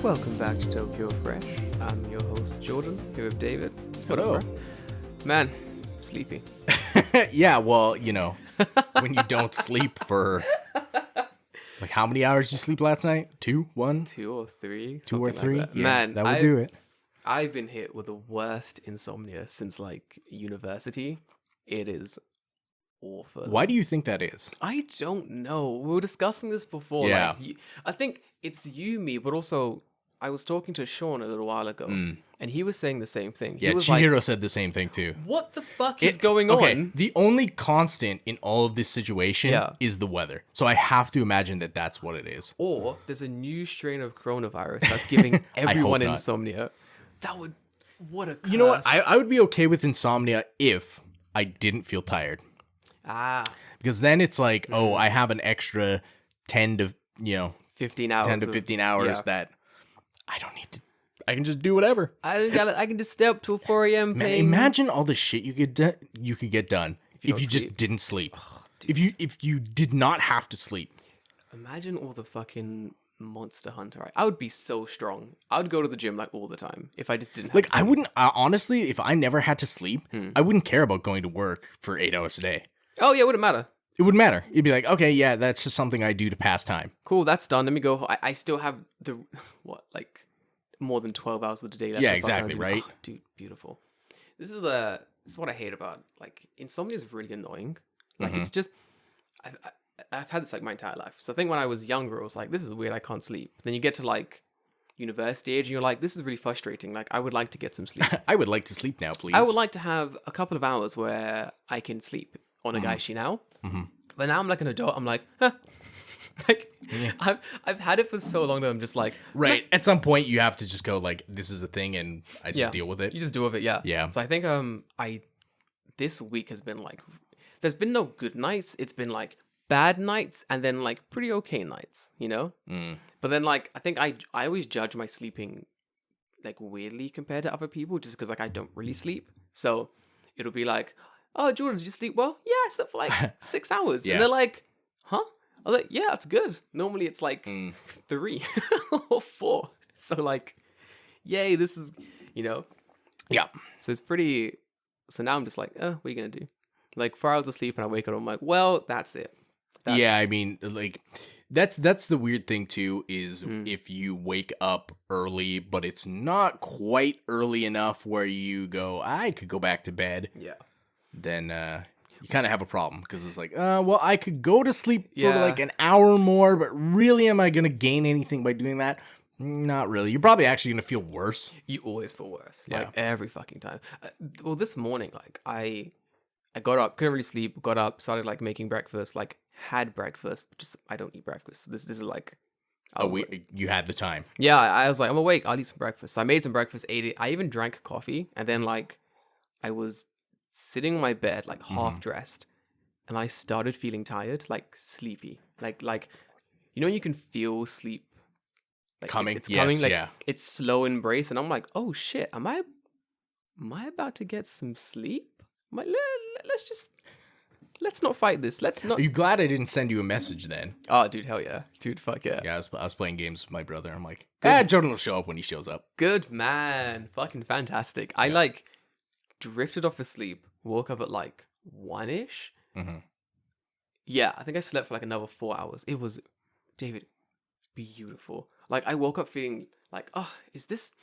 Welcome back to Tokyo Fresh. I'm your host Jordan, here with David. Hello. Man, sleepy. Yeah, well, when you don't sleep for like how many hours did you sleep last night? 2, 1, 2 or 3. 2 or 3. Like that. Yeah, Man, that would do it. I've been hit with the worst insomnia since like university. It is awful. Why do you think that is? I don't know. We were discussing this before. Yeah. Like, I think it's you, me, but also I was talking to Sean a little while ago, and he was saying the same thing. He Yeah, was Chihiro said the same thing too. what the fuck is going on? The only constant in all of this situation is the weather. So I have to imagine that that's what it is. Or there's a new strain of coronavirus that's giving everyone not. insomnia. That would... What a curse. You know what? I would be okay with insomnia if I didn't feel tired. Because then it's like, I have an extra 10 to, 15 hours. 10 to 15 hours that I don't need to. I can just do whatever. I can just stay up till 4 a.m. Man, imagine all the shit you could get done if you just didn't sleep. If you did not have to sleep. Imagine all the fucking Monster Hunter. I would be so strong. I would go to the gym like all the time if I just didn't have to sleep. I wouldn't honestly, if I never had to sleep, I wouldn't care about going to work for 8 hours a day. Oh yeah, it wouldn't matter. It wouldn't matter. It'd be like, okay, yeah, that's just something I do to pass time. Cool, that's done. Let me go. I still have more than 12 hours of the day left. Yeah, exactly, right? Oh, dude, beautiful. This is what I hate about, like, insomnia is really annoying. Like, it's just, I've had this, like, my entire life. So I think when I was younger, I was like, this is weird, I can't sleep. Then you get to, like, university age, and you're like, this is really frustrating. Like, I would like to get some sleep. I would like to sleep now, please. I would like to have a couple of hours where I can sleep on a gaishi now. But now I'm like an adult, I'm like, huh. Like, I've had it for so long that I'm just like... Right. At some point, you have to just go, like, this is a thing, and I just deal with it. You just deal with it, yeah. Yeah. So I think this week has been, like... There's been no good nights. It's been, like, bad nights, and then, like, pretty okay nights, you know? But then, like, I think I always judge my sleeping, like, weirdly compared to other people, just because, like, I don't really sleep. So it'll be like, oh, Jordan, did you sleep well? Yeah, I slept for, like, 6 hours. Yeah. And they're like, huh? I was like, yeah, that's good. Normally it's like 3 or 4. So like, yay, this is, Yeah. So it's pretty, so now I'm just like, what are you going to do? Like 4 hours of sleep and I wake up and I'm like, well, that's it. Yeah, I mean, like, that's the weird thing too, is if you wake up early, but it's not quite early enough where you go, I could go back to bed. Yeah. Then, you kind of have a problem because it's like, well, I could go to sleep for Yeah. like an hour more, but really, am I going to gain anything by doing that? Not really. You're probably actually going to feel worse. You always feel worse. Yeah. Like every fucking time. Well, this morning, like I got up, couldn't really sleep, got up, started like making breakfast, like had breakfast. Just, I don't eat breakfast. This is like... You had the time. Yeah, I was like, I'm awake, I'll eat some breakfast. So I made some breakfast, ate it. I even drank coffee. And then like, I was sitting on my bed, like half dressed. And I started feeling tired, like sleepy. Like you can feel sleep. Like Coming. It's Yes, coming, like yeah. it's slow embrace. And I'm like, oh shit, am I about to get some sleep? I'm like, let's not fight this. Let's not. Are you glad I didn't send you a message then? Oh, dude, hell yeah. Dude, fuck yeah. Yeah, I was playing games with my brother. I'm like, Jordan will show up when he shows up. Good man. Fucking fantastic. I like drifted off asleep, woke up at like 1-ish. Yeah, I think I slept for like another 4 hours. It was, David, beautiful. Like I woke up feeling like, oh, is this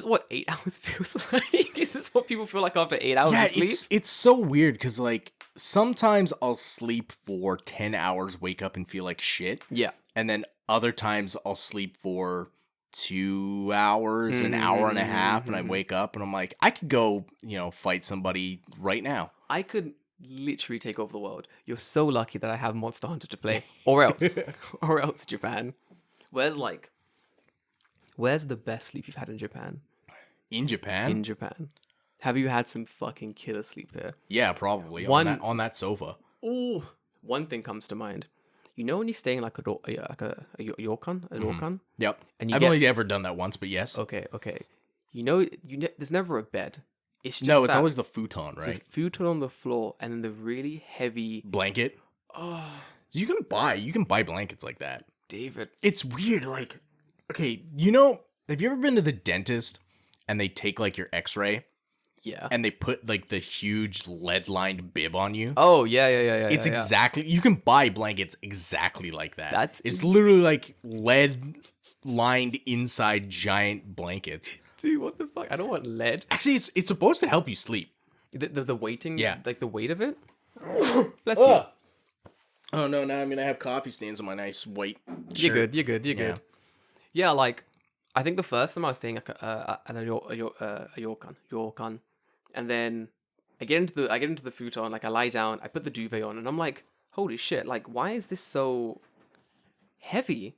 what 8 hours feels like? Is this what people feel like after 8 hours of sleep? It's so weird because like sometimes I'll sleep for 10 hours, wake up and feel like shit. Yeah. And then other times I'll sleep for 2 hours, an hour and a half, and I wake up and I'm like, I could go, fight somebody right now. I could literally take over the world. You're so lucky that I have Monster Hunter to play. Or else Japan. Where's the best sleep you've had in Japan? In Japan? In Japan. Have you had some fucking killer sleep here? Yeah, probably. On that sofa. Ooh. One thing comes to mind. You know when you stay in like a ryokan? Yep. And I've only ever done that once, but yes. Okay. There's never a bed. It's just it's always the futon, right? The futon on the floor and then the really heavy blanket. Oh, so you can buy blankets like that. David. It's weird. Like Okay, you know, have you ever been to the dentist and they take like your X-ray Yeah. and they put like the huge lead-lined bib on you? Oh, yeah. It's yeah. exactly, you can buy blankets exactly like that. That's It's literally like lead-lined inside giant blankets. Dude, what the fuck? I don't want lead. Actually, it's supposed to help you sleep. The weighting, Yeah. like the weight of it. Bless you. Oh no! Now I'm gonna have coffee stains on my nice white shirt. You're good. Yeah, like I think the first time I was staying at a ryokan, and then I get into the futon, like I lie down, I put the duvet on, and I'm like, holy shit! Like, why is this so heavy?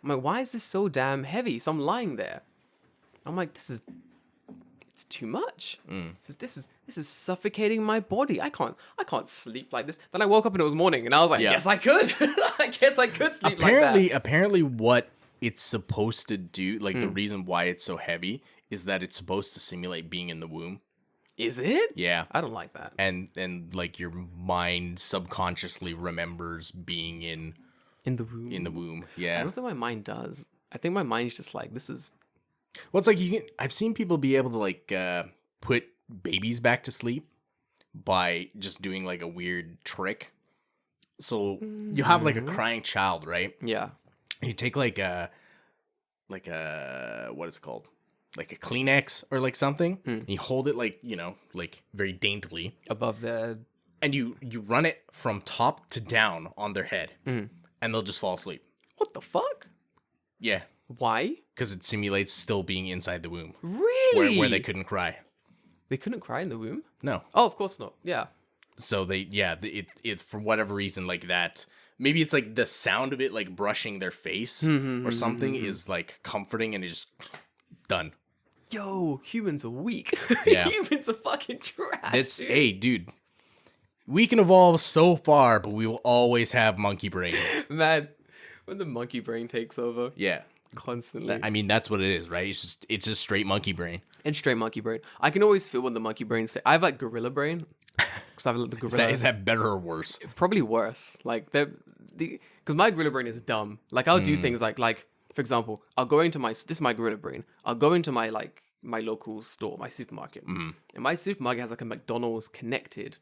I'm like, why is this so damn heavy? So I'm lying there. I'm like, it's too much. This is suffocating my body. I can't sleep like this. Then I woke up and it was morning, and I was like, yes, I could. I guess I could sleep like that. Apparently, what it's supposed to do, like the reason why it's so heavy, is that it's supposed to simulate being in the womb. Is it? Yeah. I don't like that. And like your mind subconsciously remembers being in the womb. In the womb. I Yeah. don't think my mind does. I think my mind's just like, this is. Well, it's like I've seen people be able to like put babies back to sleep by just doing like a weird trick. So you have like a crying child, right? Yeah. And you take like a what is it called? Like a Kleenex or like something, and you hold it like, you know, like very daintily Above the. and you run it from top to down on their head, and they'll just fall asleep. What the fuck? Yeah, Why? because it simulates still being inside the womb, Really? where they couldn't cry. They couldn't cry in the womb? No, Oh, of course not. Yeah. so it for whatever reason like that. Maybe it's like the sound of it like brushing their face or something is like comforting, and it's just done. Yo, humans are weak. Yeah. Humans are fucking trash. It's dude. hey, dude. We can evolve so far, but we will always have monkey brain. Man, when the monkey brain takes over Yeah. constantly. I mean, that's what it is, right? It's just straight monkey brain. And straight monkey brain. I can always feel when the monkey brain I have like gorilla brain. Because I have like, the gorilla. Is that better or worse? Probably worse. Like because my gorilla brain is dumb. Like I'll do things like for example, I'll go into this is my gorilla brain. I'll go into my local store, my supermarket. And my supermarket has like a McDonald's connected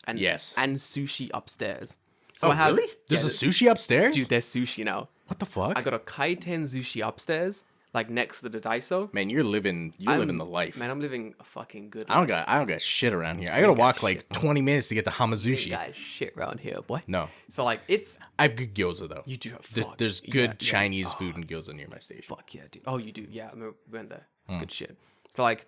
and Yes. and sushi upstairs. So I have really? There's a sushi upstairs? dude, there's sushi now. What the fuck? I got a kaiten sushi upstairs, like next to the Daiso. Man, you're living the life. Man, I'm living a fucking good I don't got shit around here. I gotta walk like 20 minutes to get to Hamazushi. guys shit around here, boy. No. So like it's I have good gyoza though. you do have There's good Chinese food and gyoza near my station. Fuck yeah, dude. Oh, you do. Yeah, I remember we went there. It's good shit. So like,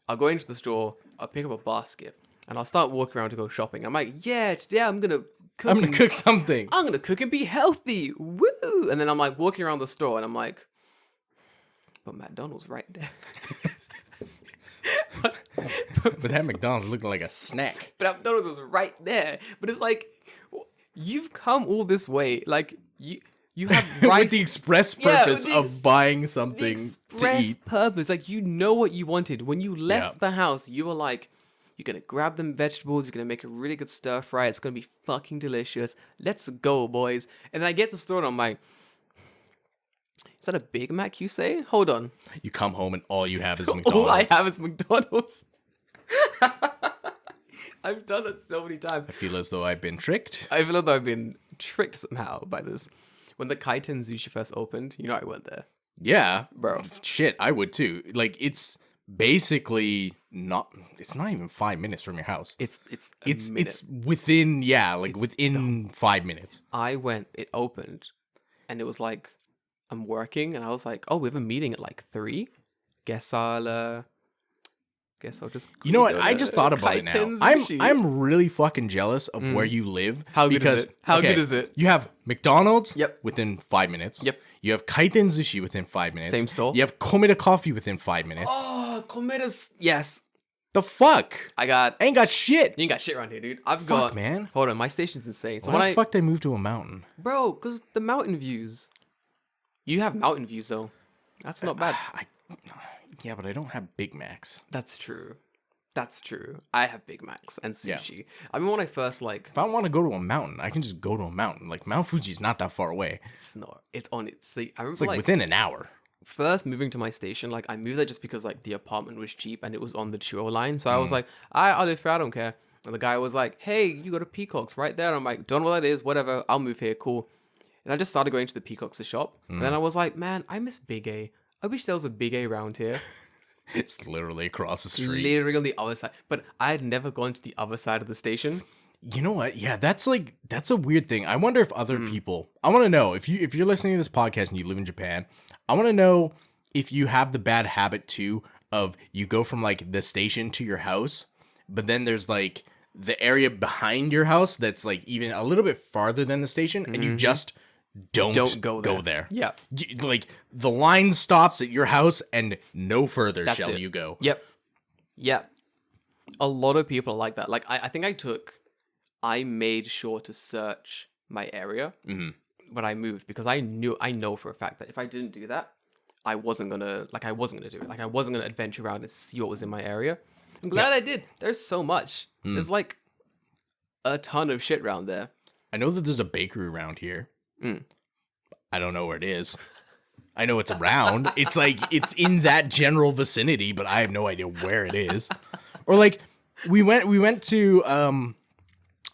I'll go into the store, I'll pick up a basket, and I'll start walking around to go shopping. I'm like, yeah, today I'm gonna cook. I'm gonna cook something. I'm gonna cook and be healthy. Woo! And then I'm like walking around the store, and I'm like, but McDonald's right there. But that McDonald's looking like a snack. But McDonald's is right there. But it's like, you've come all this way. Like, you have rice. With the express Yeah, purpose with the of buying something the to express eat. purpose. Like, you know what you wanted. When you left Yeah. the house, you were like, you're going to grab them vegetables. You're going to make a really good stir fry. It's going to be fucking delicious. Let's go, boys. And then I get to the store and I'm like, is that a Big Mac you say? Hold on. You come home and all you have is All McDonald's. I have is McDonald's. I've done it so many times. I feel as though I've been tricked. I feel like I've been tricked somehow by this. When the Kaiten Sushi first opened, you know I went there. Yeah, Bro. Shit, I would too. Like it's basically not. It's not even 5 minutes from your house. It's a minute. It's within within 5 minutes. I went, it opened, and it was like, I'm working, and I was like, oh, we have a meeting at like 3. Guess I'll just. You know what? go I to just thought about it now. Kaiten Sushi. I'm really fucking jealous of where you live. How good is because, it? How good is it? You have McDonald's. Yep. Within 5 minutes. Yep. You have Kaiten Sushi within 5 minutes. Same store. You have Komeda Coffee within 5 minutes. Oh, Komeda's. Yes. The fuck? I ain't got shit. You ain't got shit around here, dude. I've Fuck, got. man. Hold on, my station's insane. So Why when the fuck did I move to a mountain? Bro, because the mountain views. You have mountain views, though. That's not bad. Yeah, but I don't have Big Macs. That's true. That's true. I have Big Macs and Yeah. sushi. I mean, when I first, like... If I want to go to a mountain, I can just go to a mountain. Like, Mount Fuji's not that far away. It's not. It's on it. See, I remember, It's like within an hour. first moving to my station, like I moved there just because like the apartment was cheap and it was on the Churro line. So I was like, I'll live here, I don't care. And the guy was like, hey, you go to Peacock's right there. And I'm like, don't know what that is, whatever. I'll move here, cool. And I just started going to the Peacock's to shop. And then I was like, man, I miss Big A. I wish there was a Big A around here. It's literally across the street. Literally on the other side. But I had never gone to the other side of the station. You know what? Yeah, that's a weird thing. I wonder if other people. I want to know if you're listening to this podcast and you live in Japan. I want to know if you have the bad habit too of you go from like the station to your house, but then there's like the area behind your house that's like even a little bit farther than the station, and you just don't go there. Yeah. Like the line stops at your house and no further shall you go. Yep. Yeah. A lot of people are like that. Like I think I made sure to search my area when I moved, because I know for a fact that if I didn't do that, I wasn't gonna do it. Like I wasn't gonna adventure around and see what was in my area. I'm glad I did. There's so much. There's like a ton of shit around there. I know that there's a bakery around here. I don't know where it is. I know it's around. It's like it's in that general vicinity, but I have no idea where it is. Or like we went to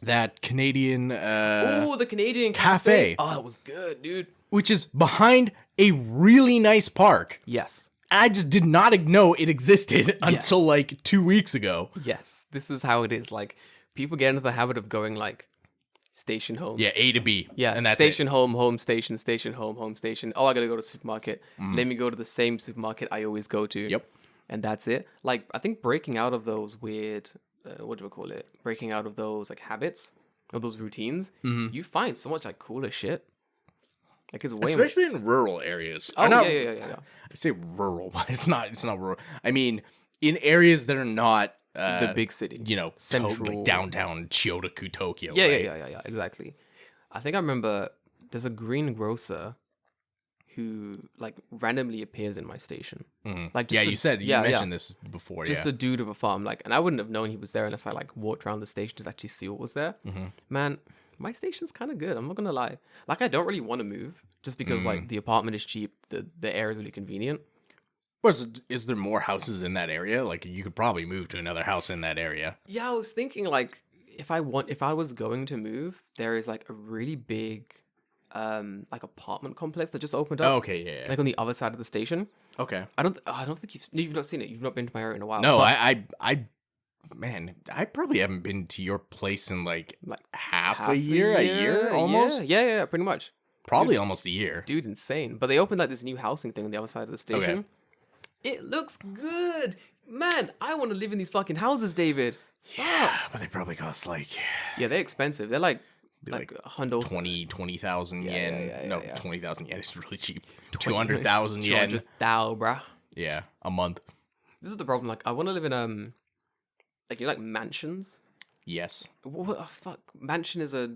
that Canadian the Canadian cafe. Oh, it was good, dude. Which is behind a really nice park. Yes. I just did not know it existed until like 2 weeks ago. Yes. This is how it is. Like people get into the habit of going like station home. Yeah, A to B. Yeah, and that's station it. home station, station home station. Oh, I gotta go to the supermarket. Let me go to the same supermarket I always go to. Yep. And that's it. Like I think breaking out of those weird, what do we call it? Breaking out of those like habits, of those routines, you find so much like cooler shit. Like it's way especially in rural areas. Oh yeah. I say rural, but it's not rural. I mean, in areas that are not The big city. You know, Central. like downtown Chiyotaku, Tokyo. Yeah, right? yeah, exactly. I think I remember there's a greengrocer who like randomly appears in my station. Like Yeah, just you mentioned this before. just yeah. a dude of a farm, like, and I wouldn't have known he was there unless I like walked around the station to actually see what was there. Man, my station's kind of good. I'm not gonna lie. Like, I don't really want to move just because like the apartment is cheap, the air is really convenient. Is there more houses in that area? Like you could probably move to another house in that area. Yeah, I was thinking like if I was going to move, there is like a really big like apartment complex that just opened up. Oh, okay, yeah. Like on the other side of the station. Okay. I don't think you've not seen it. You've not been to my area in a while. No, but man, I probably haven't been to your place in like half half a year almost. Yeah, pretty much. Probably almost a year. Dude, insane. But they opened like this new housing thing on the other side of the station. Okay. It looks good. Man, I want to live in these fucking houses, David. Yeah, but they probably cost like Yeah, they're expensive. They're like a hundo. 20,000 yen. yeah. 20,000 yen is really cheap. 200,000 yen. 200,000, bruh. Yeah, a month. This is the problem. Like, I want to live in like, you know, like mansions. Yes. What? Oh, fuck, mansion is a.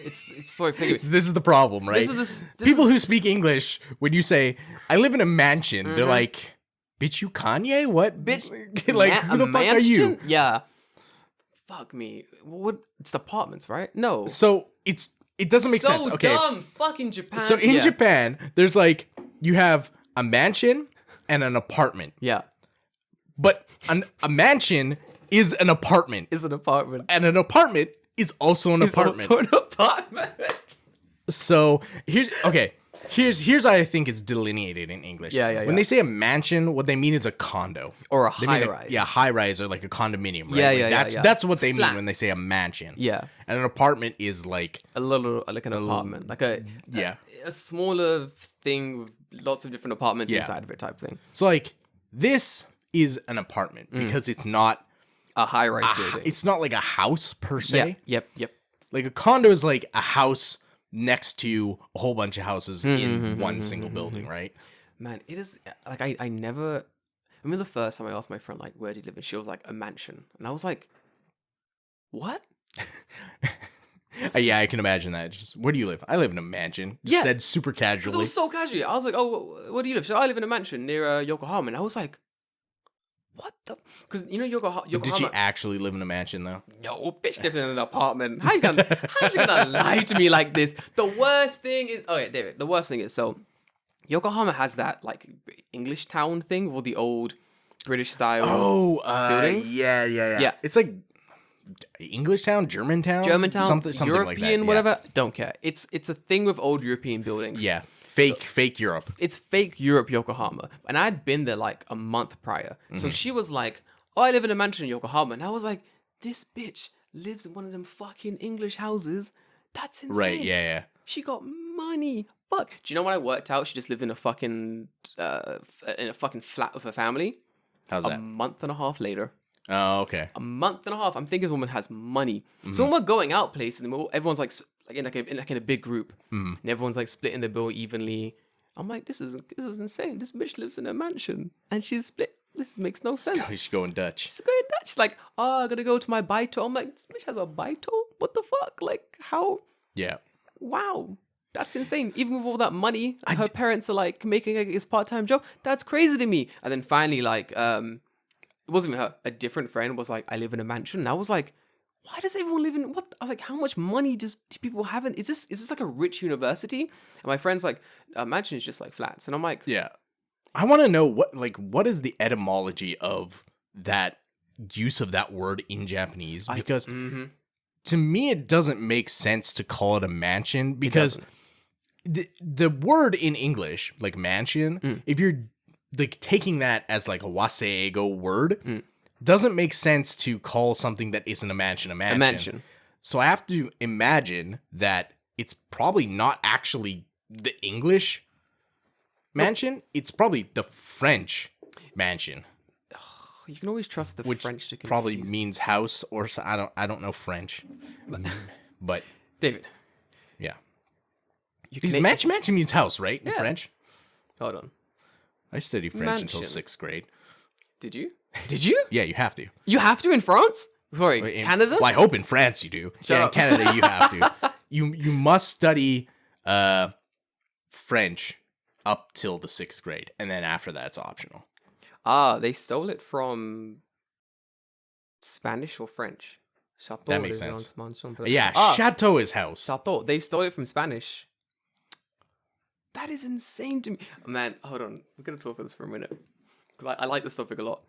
It's sorry. Think of it. So this is the problem, right? This People who is- speak English, when you say "I live in a mansion," they're like, "Bitch, you Kanye? What? Bitch, like, who the fuck are you?" mansion? Yeah. Fuck me. What? It's apartments, right? No. So it doesn't make sense. So Okay. dumb. Fucking Japan. So in Yeah. Japan, there's like you have a mansion and an apartment, Yeah. but a mansion is an apartment, Is an apartment. and an apartment is also an apartment. Also an apartment. So here's how I think it's delineated in English. Yeah. When they say a mansion, what they mean is a condo Or a They mean high rise. Yeah, high rise or like a condominium. Right? Yeah, Like, yeah. That's what they mean when they Flats. say a mansion. Yeah. And an apartment is like A little, like an apartment. Like a smaller thing with lots of different apartments Yeah. inside of it type thing. so like this is an apartment because it's not A high rise building. it's not like a house per se. Yeah. Yep. Like a condo is like a house next to a whole bunch of houses in one single building, right? Man, it is like I never. I remember the first time I asked my friend like where do you live, and she was like a mansion, and I was like, what? Yeah, I can imagine that. Just where do you live? I live in a mansion. Just Yeah. said super Because it casually. was so casual. I was like, oh, where do you live? So I live in a mansion near Yokohama, and I was like, what the? Because you know Yokohama. Did she actually live in a mansion though? No, bitch lives in an apartment. How's she gonna lie to me like this? The worst thing is, oh yeah, David. The worst thing is, so Yokohama has that like English town thing with all the old British style buildings. Yeah. It's like English town, Germantown, Germantown, something European, like that. whatever. Don't care. It's a thing with old European buildings. Yeah, fake Europe. It's fake Europe, Yokohama. And I'd been there like a month prior. So she was like, "Oh, I live in a mansion in Yokohama." And I was like, "This bitch lives in one of them fucking English houses. That's insane." Right? Yeah. She got money. Fuck. Do you know when I worked out? She just lived in a fucking flat with her family. How's A that? month and a half later. Oh, okay. A month and a half. I'm thinking this woman has money. So when we're going out places, and everyone's like in a big group, and everyone's like splitting the bill evenly. I'm like, this is insane. This bitch lives in a mansion, and she's split. This makes no sense. She's going Dutch. She's going Dutch. She's like, oh, I gotta go to my baito. I'm like, this bitch has a baito? What the fuck? Like, how? Yeah. Wow. That's insane. Even with all that money, her parents are like making like, this part-time job. That's crazy to me. And then finally, like, it wasn't even her. A different friend was like, I live in a mansion. And I was like, why does everyone live in what? I was like, how much money do people have? Is this like a rich university? And my friend's like, a mansion is just like flats. And I'm like, yeah. I want to know what is the etymology of that use of that word in Japanese? Because to me, it doesn't make sense to call it a mansion because the word in English, like mansion, if you're like taking that as like a waseigo word, doesn't make sense to call something that isn't a mansion a mansion. A mansion. So I have to imagine that it's probably not actually the English mansion. It's probably the French mansion. You can always trust the which French to confuse. probably means house or I don't know French, but David. Yeah. Because Mansion means house, right? In French. Hold on. I studied French until 6th grade. Did you? Did you? Yeah, you have to. You have to in France? Sorry, Canada? Well, I hope in France you do. Shut up. In Canada you have to. You must study French up till the 6th grade, and then after that it's optional. They stole it from Spanish or French. Chateau That makes sense. Yeah, chateau is house. Chateau. They stole it from Spanish. That is insane to me. Man, hold on. We're going to talk about this for a minute. Because I like this topic a lot.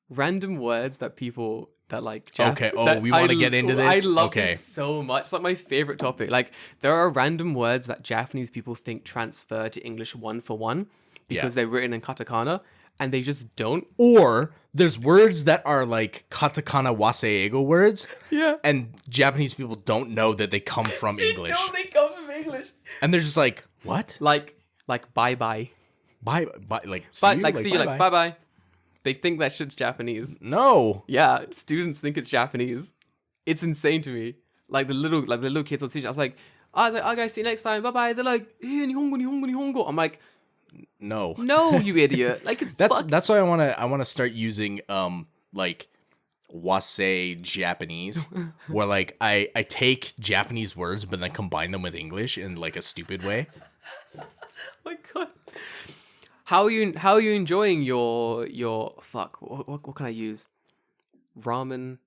Random words that people that like... Okay, we want to get into this? I love this so much. It's like my favorite topic. Like, there are random words that Japanese people think transfer to English one for one because they're written in katakana, and they just don't. Or there's words that are like katakana waseigo words. Yeah. And Japanese people don't know that they come from English. They come from English. And they're just like, what? Like bye-bye. Bye, like, see Bye, you? like see you, like bye-bye. They think that shit's Japanese. No. Yeah, students think it's Japanese. It's insane to me. Like the little kids on teaching. I was like, oh guys, see you next time. Bye-bye. They're like, nihongo, nihongo, nihongo. I'm like, no, you idiot. Like it's that's why I want to start using like wasei Japanese, where like I take Japanese words but then combine them with English in like a stupid way. Oh my god. How are you enjoying your fuck? What can I use? Ramen.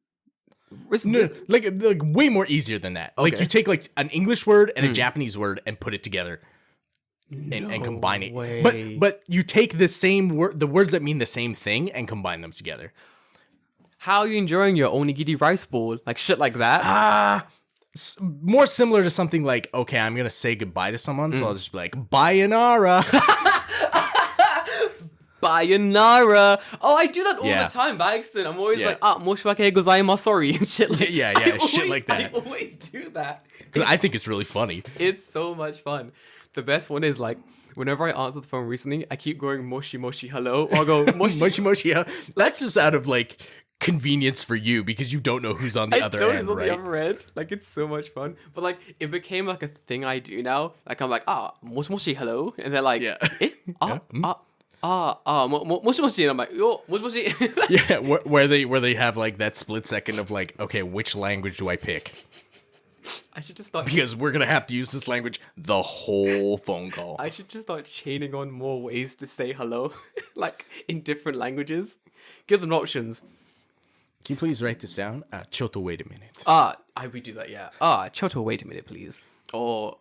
No, like way more easier than that. Okay. Like you take like an English word and a Japanese word and put it together. And combine it. Way. But you take the same word, the words that mean the same thing, and combine them together. How are you enjoying your onigiri rice ball? Like shit like that? More similar to something like, okay, I'm gonna say goodbye to someone, so I'll just be like, Bayanara. Bayanara. Oh, I do that all the time by accident. I'm always like, moshwake gozaimasu, sorry, and shit like that. Shit like that. I always do that. Because I think it's really funny. It's so much fun. The best one is like, whenever I answer the phone recently, I keep going moshi moshi hello, or I'll go moshi moshi moshi hello. That's just out of like convenience for you because you don't know who's on the other end, right? The other end. Like it's so much fun. But like it became like a thing I do now. Like I'm like, moshi moshi hello, and they're like, moshi moshi, and I'm like, yo, moshi moshi. Yeah, where they have like that split second of like, okay, which language do I pick? I should just start because we're gonna have to use this language the whole phone call. I should just start chaining on more ways to say hello, like in different languages. Give them options. Can you please write this down? Choto, wait a minute. We do that, yeah. Choto, wait a minute, please. Or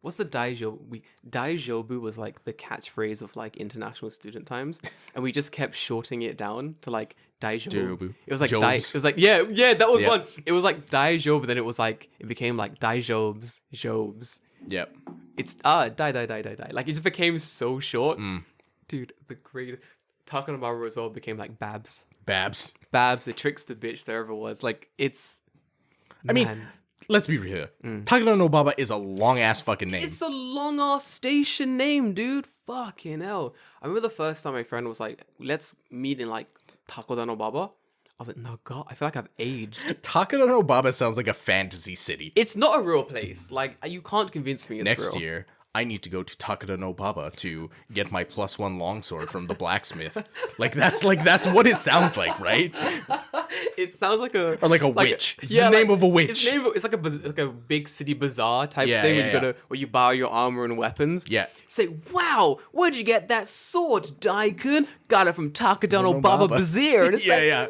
What's the Daijobu? Daijobu was like the catchphrase of like International Student Times, and we just kept shorting it down to like Daijobu. It was like Jobs. it was like yeah, that was one. It was like Daijobu, then it became like Daijobs, Jobs. Yep. It's die. Like it just became so short. Dude, the great Takanomaru as well became like Babs. Babs. The trickster bitch there ever was. Like it's I mean, let's be real. Takano no Baba is a long ass fucking name. it's a long ass station name, dude. Fucking hell. I remember the first time my friend was like, let's meet in like Takoda no Baba. I was like, no, God, I feel like I've aged. Takano no Baba sounds like a fantasy city. It's not a real place. Like, you can't convince me it's Next real. year, I need to go to Takada no Baba to get my +1 longsword from the blacksmith. That's what it sounds like, right? It sounds like a... Or like a witch. It's the name of a witch. It's like a big city bazaar type thing where you buy your armor and weapons. Yeah. Say, wow, where'd you get that sword, Daikun? Got it from Takada no Baba Bazaar. And it's wow.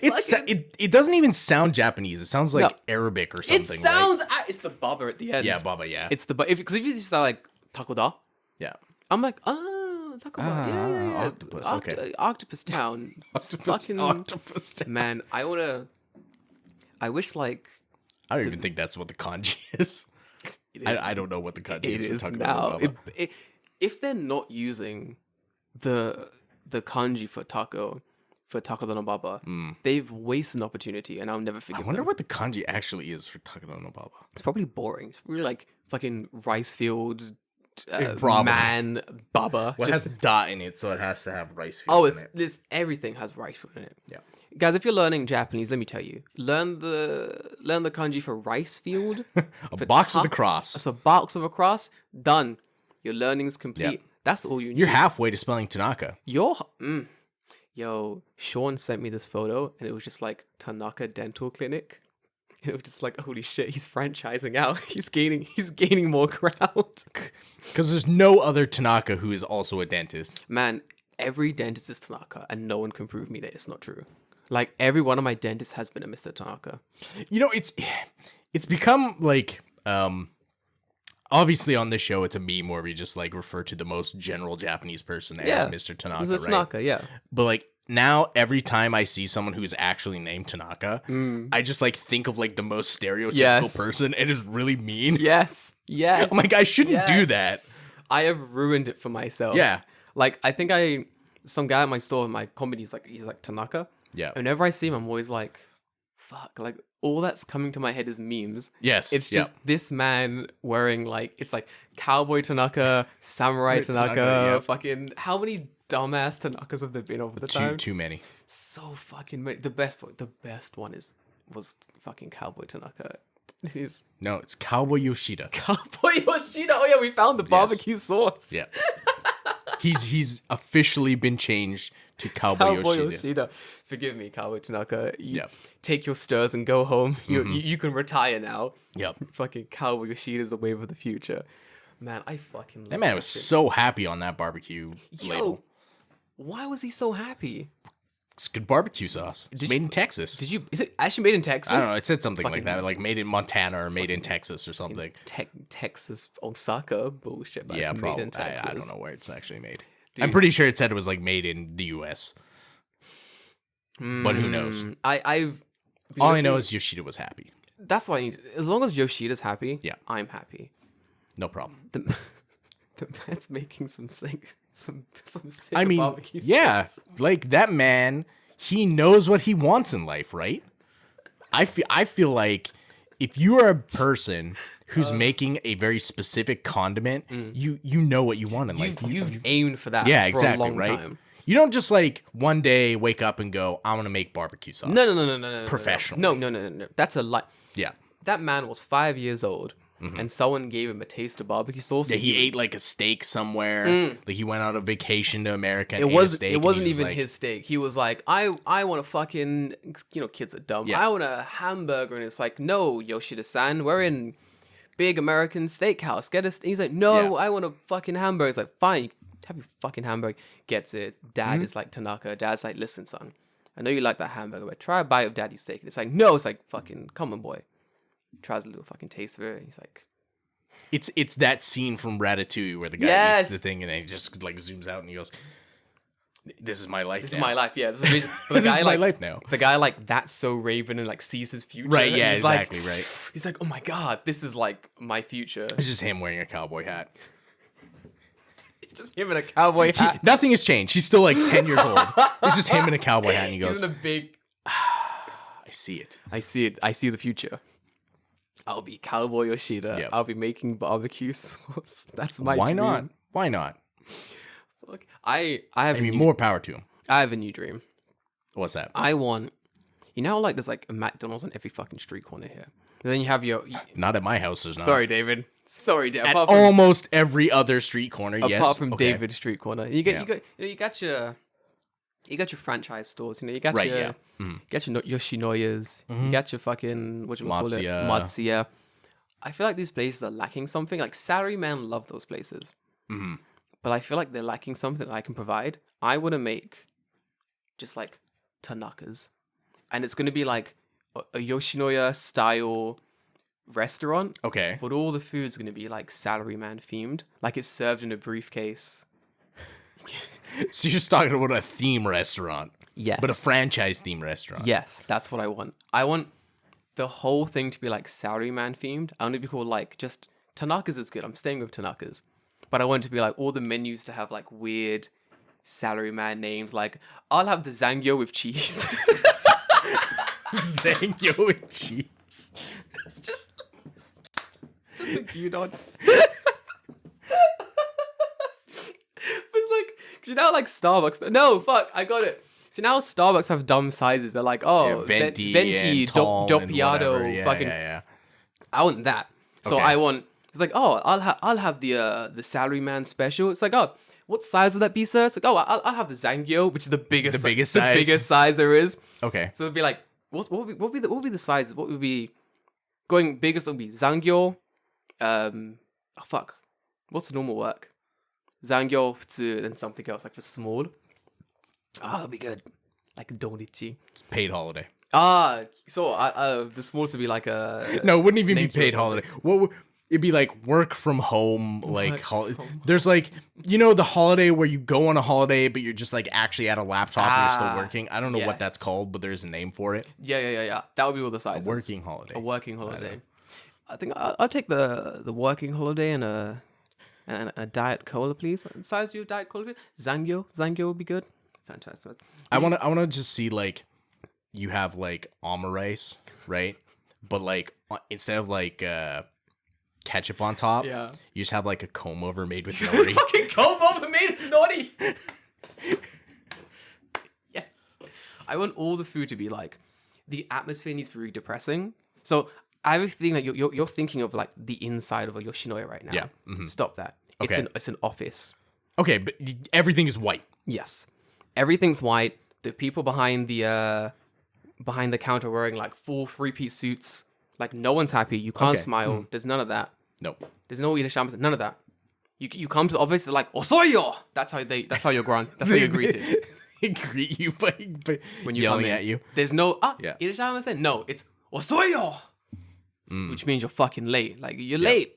Exactly. It doesn't even sound Japanese. It sounds like Arabic or something. It sounds... It's the Baba at the end. Yeah, Baba, yeah. It's the... Because if you just start like, Takoda, yeah. I'm like, Takoda, yeah. Octopus, okay. Octopus Town. Octopus Town. Man, I wish like... I don't even think that's what the kanji is. I don't know what the kanji It is. is now. If they're not using the kanji for Takada no Baba, they've wasted an opportunity, and I'll never forgive I wonder them. what the kanji actually is for Takada no Baba. It's probably boring. It's really like fucking rice field Probably. man Baba. Well, it has a dot in it, so it has to have rice field Oh, in it. everything has rice field in it. Yeah. Guys, if you're learning Japanese, let me tell you, learn the kanji for rice field. A box with a cross. So box of a cross, done. Your learning's complete. Yep. That's all you need. You're halfway to spelling Tanaka. Yo, Sean sent me this photo, and it was just like Tanaka Dental Clinic. And it was just like, holy shit, he's franchising out. He's gaining more crowd. Because there's no other Tanaka who is also a dentist. Man, every dentist is Tanaka, and no one can prove me that it's not true. Like, every one of my dentists has been a Mr. Tanaka. You know, it's become like, obviously on this show, it's a meme where we just like refer to the most general Japanese person as Mr. Tanaka, Mr. right? Tanaka, yeah. But like now, every time I see someone who's actually named Tanaka, I just like think of like the most stereotypical person, and it's really mean. Yes. I'm like, I shouldn't do that. I have ruined it for myself. Yeah. Like, I think some guy at my store, my company, he's like Tanaka. Yeah. Whenever I see him, I'm always like, fuck, like all that's coming to my head is memes. Yes. It's just this man wearing like, it's like Cowboy Tanaka, Samurai Tanaka, fucking, how many dumbass Tanakas have there been over the time? Too many. So fucking many. The best one was fucking Cowboy Tanaka. No, it's Cowboy Yoshida. Cowboy Yoshida. Oh yeah, we found the barbecue sauce. Yeah. He's officially been changed to Cowboy Yoshida. Forgive me, Cowboy Tanaka. Take your stirs and go home. You can retire now. Yep. Fucking Cowboy Yoshida is the wave of the future. Man, I fucking love that man was so happy on that barbecue label. Why was he so happy? It's good barbecue sauce. It's made in Texas. Is it actually made in Texas? I don't know. It said something like that, like made in Montana or made in Texas or something. Texas, Osaka, bullshit. But it's made in Texas. I don't know where it's actually made. Dude. I'm pretty sure it said it was like made in the U.S. But who knows? All I know is Yoshida was happy. That's what I need. As long as Yoshida's happy, I'm happy. No problem. The man's making some sick barbecue sauce. Like that man, he knows what he wants in life, right? I feel like if you are a person who's making a very specific condiment, you know what you want in life. You've aimed for that. Yeah, for exactly. A long right. Time. You don't just like one day wake up and go, "I want to make barbecue sauce." No. Professionally. No. That's a lie. Yeah. That man was 5 years old. And someone gave him a taste of barbecue sauce. Yeah, he ate like a steak somewhere. Like he went on a vacation to America. And it ate a steak, wasn't even his steak. He was like, I want a fucking, kids are dumb. Yeah. I want a hamburger, and it's like, no, Yoshida-san, we're in big American steakhouse. Get us. He's like, no, I want a fucking hamburger. It's like, fine, have your fucking hamburger. Gets it. Dad is like Tanaka. Dad's like, listen, son, I know you like that hamburger, but try a bite of daddy's steak. And it's like, no, it's like, fucking, come on, boy. Tries a little fucking taste of it. And he's like, It's that scene from Ratatouille where the guy eats the thing and then he just like zooms out and he goes, "This is my life. This now. is my life." Yeah, this is the guy, this is like, my life now. The guy like that's so Raven and like sees his future. Right? Yeah, he's exactly. Like, right. He's like, "Oh my god, this is like my future." It's just him wearing a cowboy hat. It's just him in a cowboy hat. Nothing has changed. He's still like 10 years old. It's just him in a cowboy hat, and he goes, He's in a big. "I see it. I see it. I see the future. I'll be Cowboy Yoshida. Yep. I'll be making barbecue sauce. That's my Why dream. not? Why not? Fuck. I have I mean, more power to him. I have a new dream. What's that? I want, you know, how, like there's like a McDonald's on every fucking street corner here. And then you have your. Not at my house. There's not. Sorry, David. Sorry, David. At almost every other street corner. Yes. Apart from Okay. David Street Corner, you got your franchise stores. You know, you got Right, your yeah. you got your Yoshinoyas. You got your fucking Matsuya. Matsuya. I feel like these places are lacking something. Like Salaryman love those places, but I feel like they're lacking something that I can provide. I want to make just like Tanakas, and it's gonna be like a Yoshinoya style restaurant. Okay. But all the food's gonna be like Salaryman themed, like it's served in a briefcase. So you're just talking about a theme restaurant. Yes. But a franchise theme restaurant. Yes, that's what I want. I want the whole thing to be like Salaryman themed. I want it to be called like just Tanaka's is good. I'm staying with Tanaka's. But I want it to be like all the menus to have like weird Salaryman names. Like I'll have the Zangyo with cheese. Zangyo with cheese. It's just a gyudon. It's like, 'cause you know, like Starbucks. No, fuck, I got it. So now Starbucks have dumb sizes. They're like, oh, Venti, venti, and tall and doppiato, whatever. Yeah, fucking. yeah. I want that. So Okay. I want. It's like, oh, I'll have the Salaryman special. It's like, oh, what size would that be, sir? It's like, oh, I'll have the Zangyo, which is the biggest, The biggest the size? biggest size there is. Okay. So it'd be like, what would be the sizes? What would be going biggest? Would be Zangyo. Oh fuck, what's normal work? Zangyo, futsu, then something else like for small. That'd be good. Like donichi. It's paid holiday. So the smallest would be like a. No, it wouldn't even be Nature or paid something. holiday. What would it'd be like work from home, like Work from there's like the holiday where you go on a holiday but you're just like actually at a laptop and you're still working. I don't know what that's yes. called, but there's a name for it. Yeah. That would be all the sizes. Working holiday. A working holiday. I think I'll take the working holiday and a diet cola, please. Size of your diet cola, please. Zangyo would be good. Fantastic. I wanna just see like you have like omurice, right? But like instead of like ketchup on top, Yeah. you just have like a comb over made with nori. Fucking comb over made of naughty. Yes. I want all the food to be like, the atmosphere needs to be really depressing. So I have a feeling that you're thinking of like the inside of a Yoshinoya right now. Yeah. Mhm. Stop that. Okay. It's an office. Okay, but everything is white. Yes. Everything's white. The people behind the counter wearing like full three-piece suits. Like no one's happy. You can't Okay. smile. There's none of that. Nope. There's no irashama. None of that. You come to the office. They're like osoyo. That's how you're That's how you're greeted They greet you by when you yelling come in. at you. There's no Yeah. irashama. No, it's osoyo, which means you're fucking late. Like you're late.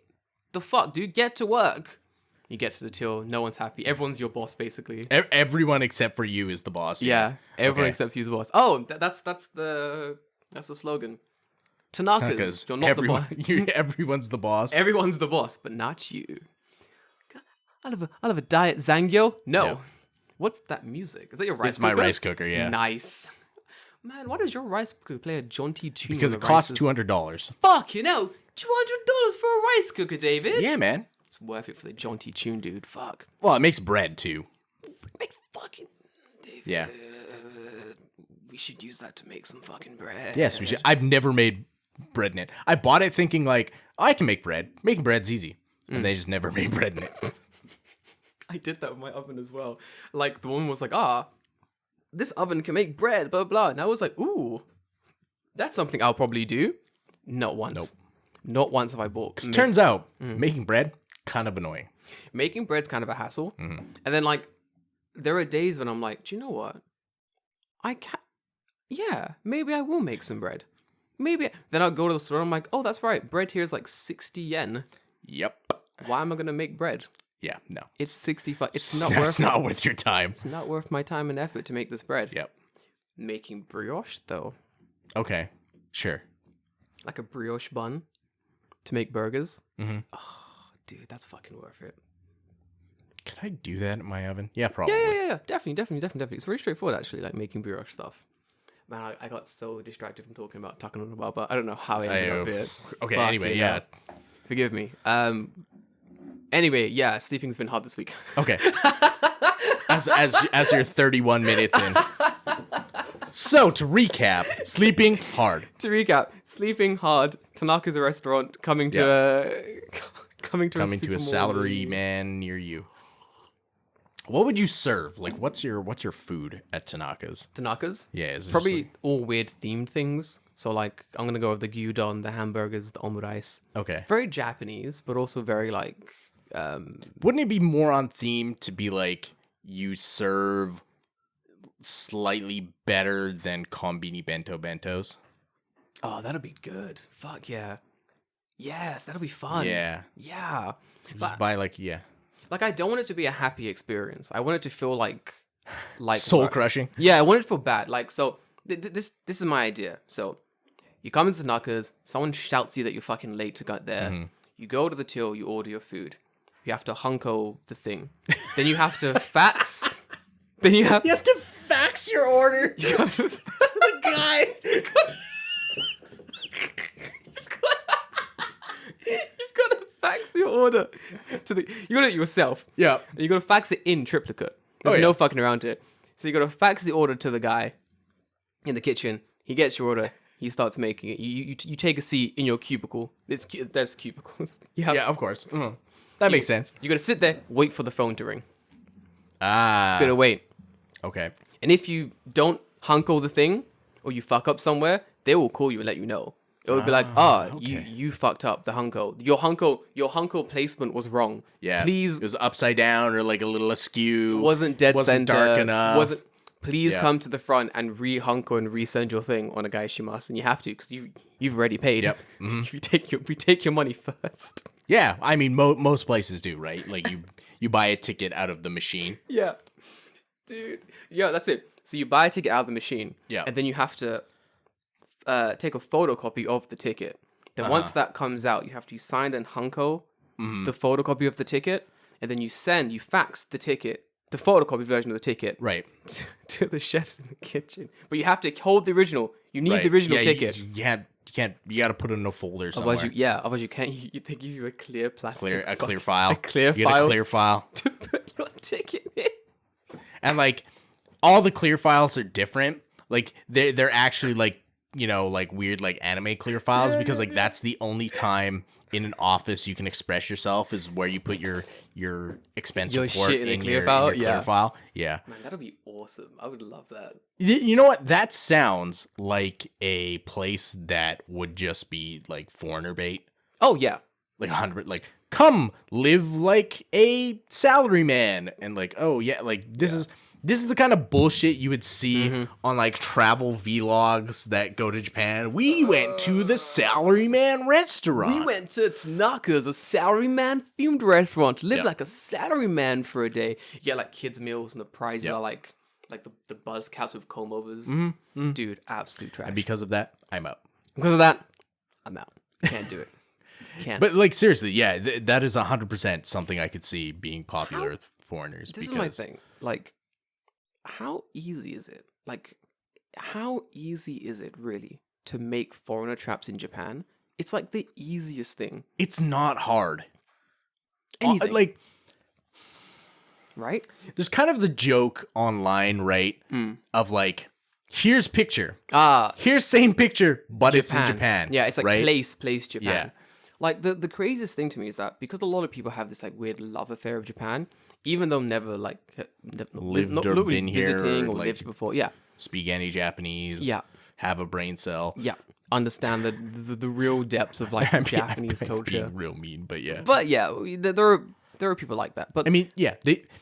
The fuck, dude. Get to work. You get to the till. No one's happy. Everyone's your boss basically. Everyone except for you is the boss. Yeah, everyone Okay. except you's the boss. Oh, that's the slogan. Tanaka's, you're not everyone, the boss. everyone's the boss. Everyone's the boss, but not you. I'll have a diet Zangyo. No, Yeah. what's that music? Is that your rice? It's my cooker? rice cooker. Yeah, Nice, man. Why does your rice cooker play a jaunty tune? because when it the costs rice is- $200. Fuck, $200 for a rice cooker, David. Yeah, man. It's worth it for the jaunty tune, dude. Fuck, Well, it makes bread too. makes fucking David. Yeah. We should use that to make some fucking bread. Yes, we should. I've never made bread in it. I bought it thinking like I can make bread. Making bread's easy, and they just never made bread in it. I did that with my oven as well. Like, the woman was like, this oven can make bread, blah, blah. And I was like, ooh, that's something I'll probably do. Not once. Nope. Not once have I bought. Turns out making bread kind of annoying. Making bread's kind of a hassle. And then, like, there are days when I'm like, do you know what? I can't. Yeah, maybe I will make some bread. Maybe. Then I'll go to the store and I'm like, oh, that's right. Bread here is like 60 yen. Yep. Why am I gonna make bread? Yeah, no. It's 65. It's not That's worth. not worth your time. It's not worth my time and effort to make this bread. Yep. Making brioche though, Okay. Sure. like a brioche bun, to make burgers. Mm-hmm. Oh, dude, that's fucking worth it. Can I do that in my oven? Yeah, probably. Yeah. Definitely. It's very straightforward actually, like making brioche stuff. Man, I got so distracted from talking about but I don't know how I ended up here. Okay. Fuck Anyway, it, yeah. Forgive me. Anyway, yeah, sleeping's been hard this week. Okay. As you're 31 minutes in. So to recap, sleeping hard. To recap, sleeping hard. Tanaka's a restaurant coming to a coming to a salary man near you. What would you serve? Like, what's your food at Tanaka's? Tanaka's? Yeah, is it Probably just all weird themed things. So like, I'm gonna go with the gyudon, the hamburgers, the omurice. okay. Very Japanese, but also very like. Wouldn't it be more on theme to be like you serve slightly better than Konbini bento bentos? Oh, that'd be good. Fuck yeah. Yes, that'll be fun. Yeah. Yeah. Just buy like Like, I don't want it to be a happy experience. I want it to feel like soul crushing. Yeah, I want it to feel bad. Like, so this is my idea. So you come into Tanaka's, someone shouts you that you're fucking late to get there. Mm-hmm. You go to the till, you order your food. You have to hunko the thing. Then you have to fax. Then you have to fax your order you have to to the guy. You've got to fax your order to the. You got it yourself. Yeah. And you got to fax it in triplicate. There's yeah. no fucking around it. So you got to fax the order to the guy in the kitchen. He gets your order. He starts making it. You take a seat in your cubicle. There's cubicles. Yeah, of course. Mm-hmm. That makes sense. You got to sit there, wait for the phone to ring. Ah. It's gonna wait. Okay. And if you don't hunko the thing or you fuck up somewhere, they will call you and let you know. It would be like, okay. you fucked up the hunko. Your hunko placement was wrong. Yeah. Please, It was upside down or like a little askew. wasn't dead wasn't center. dark enough. Please Yeah. come to the front and re-hunko and resend your thing on a gaishimasu, and you have to because you've already paid. Yep. we take your money first. Yeah, I mean most places do, right? Like you buy a ticket out of the machine. Yeah, dude. Yeah, that's it. So you buy a ticket out of the machine. Yeah. And then you have to take a photocopy of the ticket. Then once that comes out, you have to sign and hunko the photocopy of the ticket, and then you fax the ticket, the photocopied version of the ticket, Right. to the chefs in the kitchen. But you have to hold the original. You need the original ticket. You got to put it in a folder somewhere. Otherwise you can't. They give you a clear plastic, a clear file. a clear you file. Get a clear file. to put your ticket in. And like all the clear files are different. Like they're actually like, you know, like weird like anime clear files because like that's the only time in an office you can express yourself is where you put your expense Your report shit in a in clear your file? clear Yeah. file. Yeah. Man, that'll be awesome. I would love that. You know what? That sounds like a place that would just be like foreigner bait. Oh yeah. Like 100, like come live like a salary man, and like, oh yeah, like this is the kind of bullshit you would see on like travel vlogs that go to Japan. We went to the salaryman restaurant. We went to Tanaka's, a salaryman themed restaurant. Live Yep. like a salaryman for a day. You get like kids meals and the prices Yep. are like the buzz caps with comb overs. Dude, absolute trash. And because of that, I'm out. Because of that, I'm out. Can't do it. Can't. But like seriously, yeah, that is 100% something I could see being popular with foreigners. This is my thing. Like, how easy is it? Like, how easy is it really to make foreigner traps in Japan? It's like the easiest thing. It's not hard. Anything. Like, right? there's kind of the joke online, right? Of like, here's picture. Here's same picture, but it's in Japan. Yeah, it's like right? place Japan. Yeah. Like the craziest thing to me is that because a lot of people have this like weird love affair of Japan, even though never like Lived not or really been here, visiting or like- lived before. Yeah, Speak any Japanese. Yeah. Have a brain cell. yeah. Understand the real depths of like Japanese culture. Being real mean, but yeah. But yeah, there are people like that. But I mean, yeah,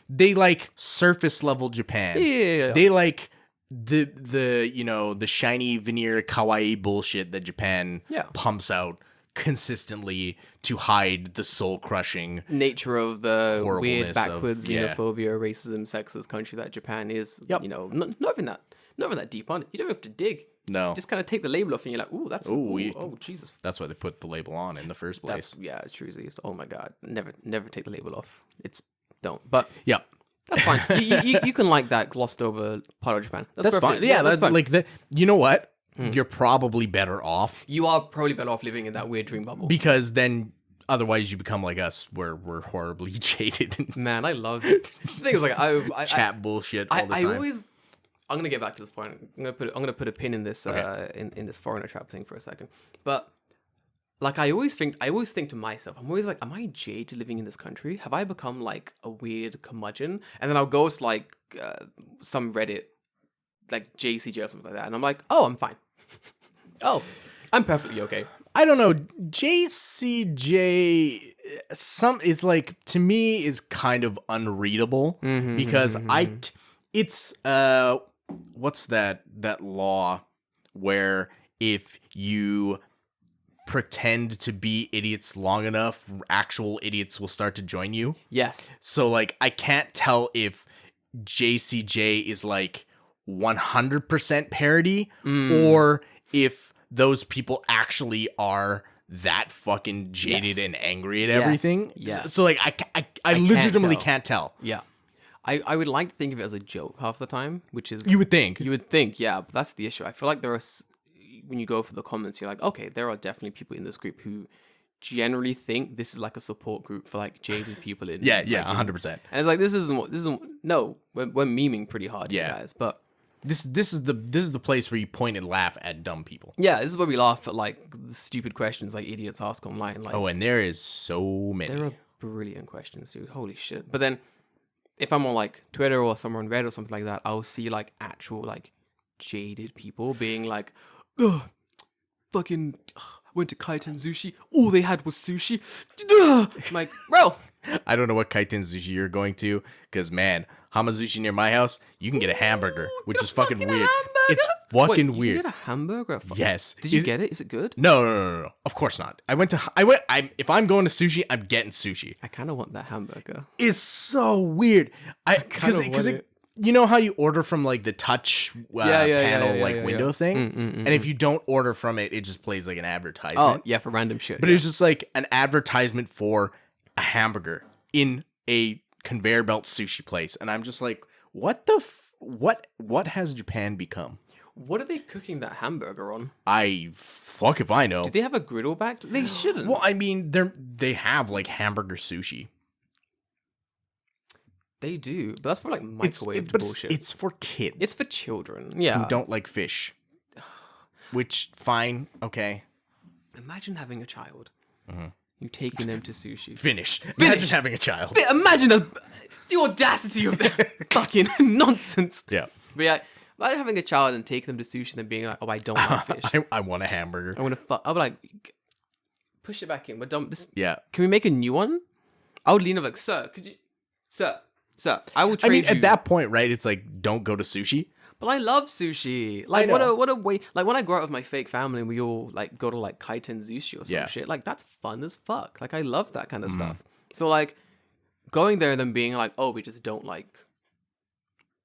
they like surface level Japan. Yeah. They like the you know, the shiny veneer kawaii bullshit that Japan Yeah. pumps out consistently to hide the soul-crushing nature of the weird horribleness backwards of- yeah. xenophobia, racism, sexist country that Japan is. Yep. You know, not even that deep on it. You don't have to dig. No. Just kind of take the label off, and you're like, ooh, that's oh Jesus. That's why they put the label on in the first place. Yeah, truly. Oh my God, never take the label off. Don't. But Yeah. that's fine. you can like that glossed over part of Japan. That's perfect. fine. Yeah, that's fine. like you know what? You're probably better off You are probably better off living in that weird dream bubble. because then otherwise you become like us where we're horribly jaded and Man, I love it. The thing is, like, I chat bullshit all the I time. always. I'm gonna get back to this point. I'm gonna put a pin in this in this foreigner trap thing for a second. But like, I always think to myself, I'm always like, am I jaded living in this country? Have I become like a weird curmudgeon? And then I'll go to like some Reddit, like JCJ or something like that, and I'm like, oh, I'm fine. Oh, I'm perfectly okay. I don't know. JCJ is like, to me, is kind of unreadable because it's what's that law where if you pretend to be idiots long enough, actual idiots will start to join you. Yes. So like, I can't tell if JCJ is like 100% parody or if those people actually are that fucking jaded and angry at everything. Yes. So like, I legitimately can't tell. Yeah. I would like to think of it as a joke half the time, which is You would think. yeah, but that's the issue. I feel like there are when you go for the comments, you're like, okay, there are definitely people in this group who generally think this is like a support group for like jaded people in Yeah, like, 100%. And it's like, this isn't no, we're memeing pretty hard, you guys, but This is the place where you point and laugh at dumb people. yeah, this is where we laugh at like the stupid questions like idiots ask online. Like, Oh, and there is so many. there are brilliant questions, dude. Holy shit. But then if I'm on like Twitter or somewhere on Reddit or something like that, I'll see like actual like jaded people being like, ugh, fucking went to Kaiten Sushi. All they had was sushi. Ugh. I'm like, bro. I don't know what kaiten sushi you're going to, because man, Hamazushi near my house, you can get a hamburger, which is fucking weird. It's fucking Wait, weird. You get a hamburger? Yes. Did you get it? Is it good? No. Of course not. If I'm going to sushi, I'm getting sushi. I kind of want that hamburger. It's so weird. Because you know how you order from like the touch panel window thing, and if you don't order from it, it just plays like an advertisement. Oh yeah, for random shit. But it's just like an advertisement for a hamburger in a conveyor belt sushi place, and I'm just like, what the what has Japan become? What are they cooking that hamburger on? Fuck if I know. Do they have a griddle back? They shouldn't. Well, I mean, they have like hamburger sushi. They do, but that's for like microwaved bullshit. It's for kids. It's for children. Yeah. Who don't like fish. Which, fine, okay. Imagine having a child. You taking them to sushi. Finish. Imagine having a child. Imagine the audacity of that fucking nonsense. Yeah. But yeah, imagine having a child and taking them to sushi and then being like, oh, I don't like fish. I want a hamburger. I want to fuck. I'll be like, push it back in. We're done. Yeah. Can we make a new one? I would lean over like, sir, could you, sir, I will trade you. At that point, right, it's like, don't go to sushi. But I love sushi. Like, what a way. Like, when I grow up with my fake family and we all, like, go to, like, kaiten sushi or some shit, like, that's fun as fuck. Like, I love that kind of stuff. So, like, going there and then being like, oh, we just don't like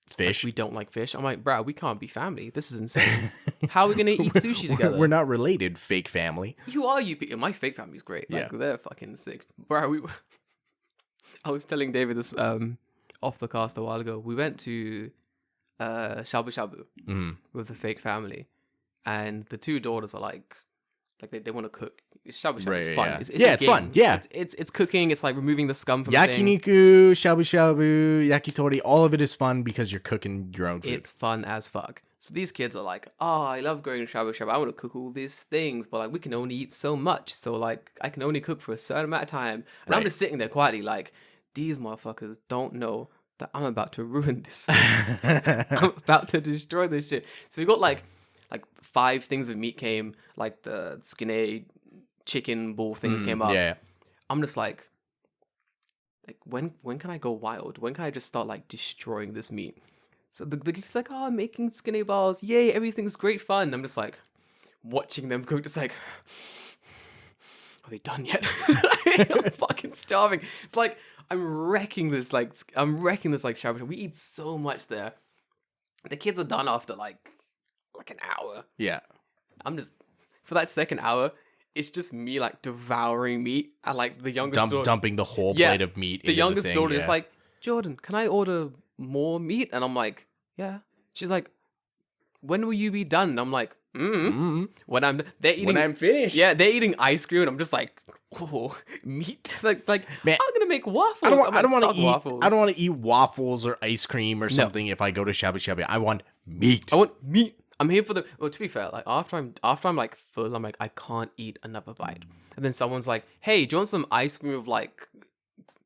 fish. Like, we don't like fish. I'm like, bro, we can't be family. This is insane. How are we going to eat sushi together? We're not related, fake family. You are, you people. My fake family's great. Like, they're fucking sick. Bro, I was telling David this off the cast a while ago. We went to shabu shabu with the fake family, and the two daughters are like they want to cook. Shabu shabu is fun. Yeah. It's fun. Yeah, it's cooking. It's like removing the scum from yakiniku, shabu shabu, yakitori. All of it is fun because you're cooking your own food. It's fun as fuck. So these kids are like, oh, I love going to shabu shabu. I want to cook all these things, but like we can only eat so much. So like I can only cook for a certain amount of time, and I'm just sitting there quietly like, these motherfuckers don't know that I'm about to ruin this. I'm about to destroy this shit. So we got like 5 things of meat came, like the skinny chicken ball things came up. Yeah. I'm just like when can I go wild? When can I just start like destroying this meat? So the kid's like, oh, I'm making skinny balls. Yay, everything's great fun. I'm just like watching them cook, just like are they done yet? I'm fucking starving. It's like I'm wrecking this like shabu. We eat so much there. The kids are done after like an hour. Yeah. I'm just for that second hour, it's just me like devouring meat. And like the youngest daughter, dumping the whole plate of meat. The youngest thing, daughter is like, Jordan, can I order more meat? And I'm like, yeah. She's like, when will you be done? And I'm like, when I'm finished. Yeah, they're eating ice cream, and I'm just like, oh, meat. like Man, I'm gonna make waffles. I don't want to eat waffles. I don't want to eat waffles or ice cream or something if I go to shabu shabu. I want meat. I want meat. I'm here for the. Well, to be fair, like after I'm like full, I'm like I can't eat another bite. And then someone's like, "Hey, do you want some ice cream with like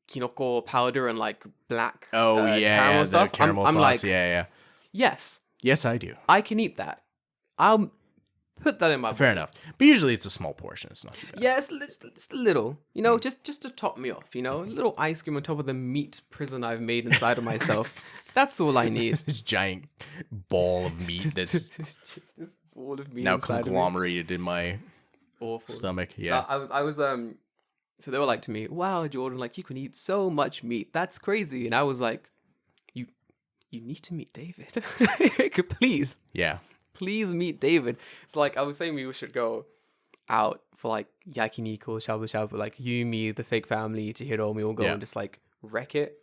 kinoko powder and like black caramel stuff?" Caramel I'm sauce. like, yeah. Yes, I do. I can eat that. I'll put that in my. Fair enough. But usually it's a small portion. It's not too bad. Yeah, it's a little, just to top me off, a little ice cream on top of the meat prison I've made inside of myself. That's all I need. This giant ball of meat that's just this ball of meat now inside conglomerated in my awful stomach. Yeah. So I was so they were like to me, "Wow, Jordan, like you can eat so much meat. That's crazy." And I was like, "You need to meet David. Please." Yeah. Please meet David. It's like I was saying we should go out for like yakiniku, shabu shabu, like you, me, the fake family, Chihiro, we all go and just like wreck it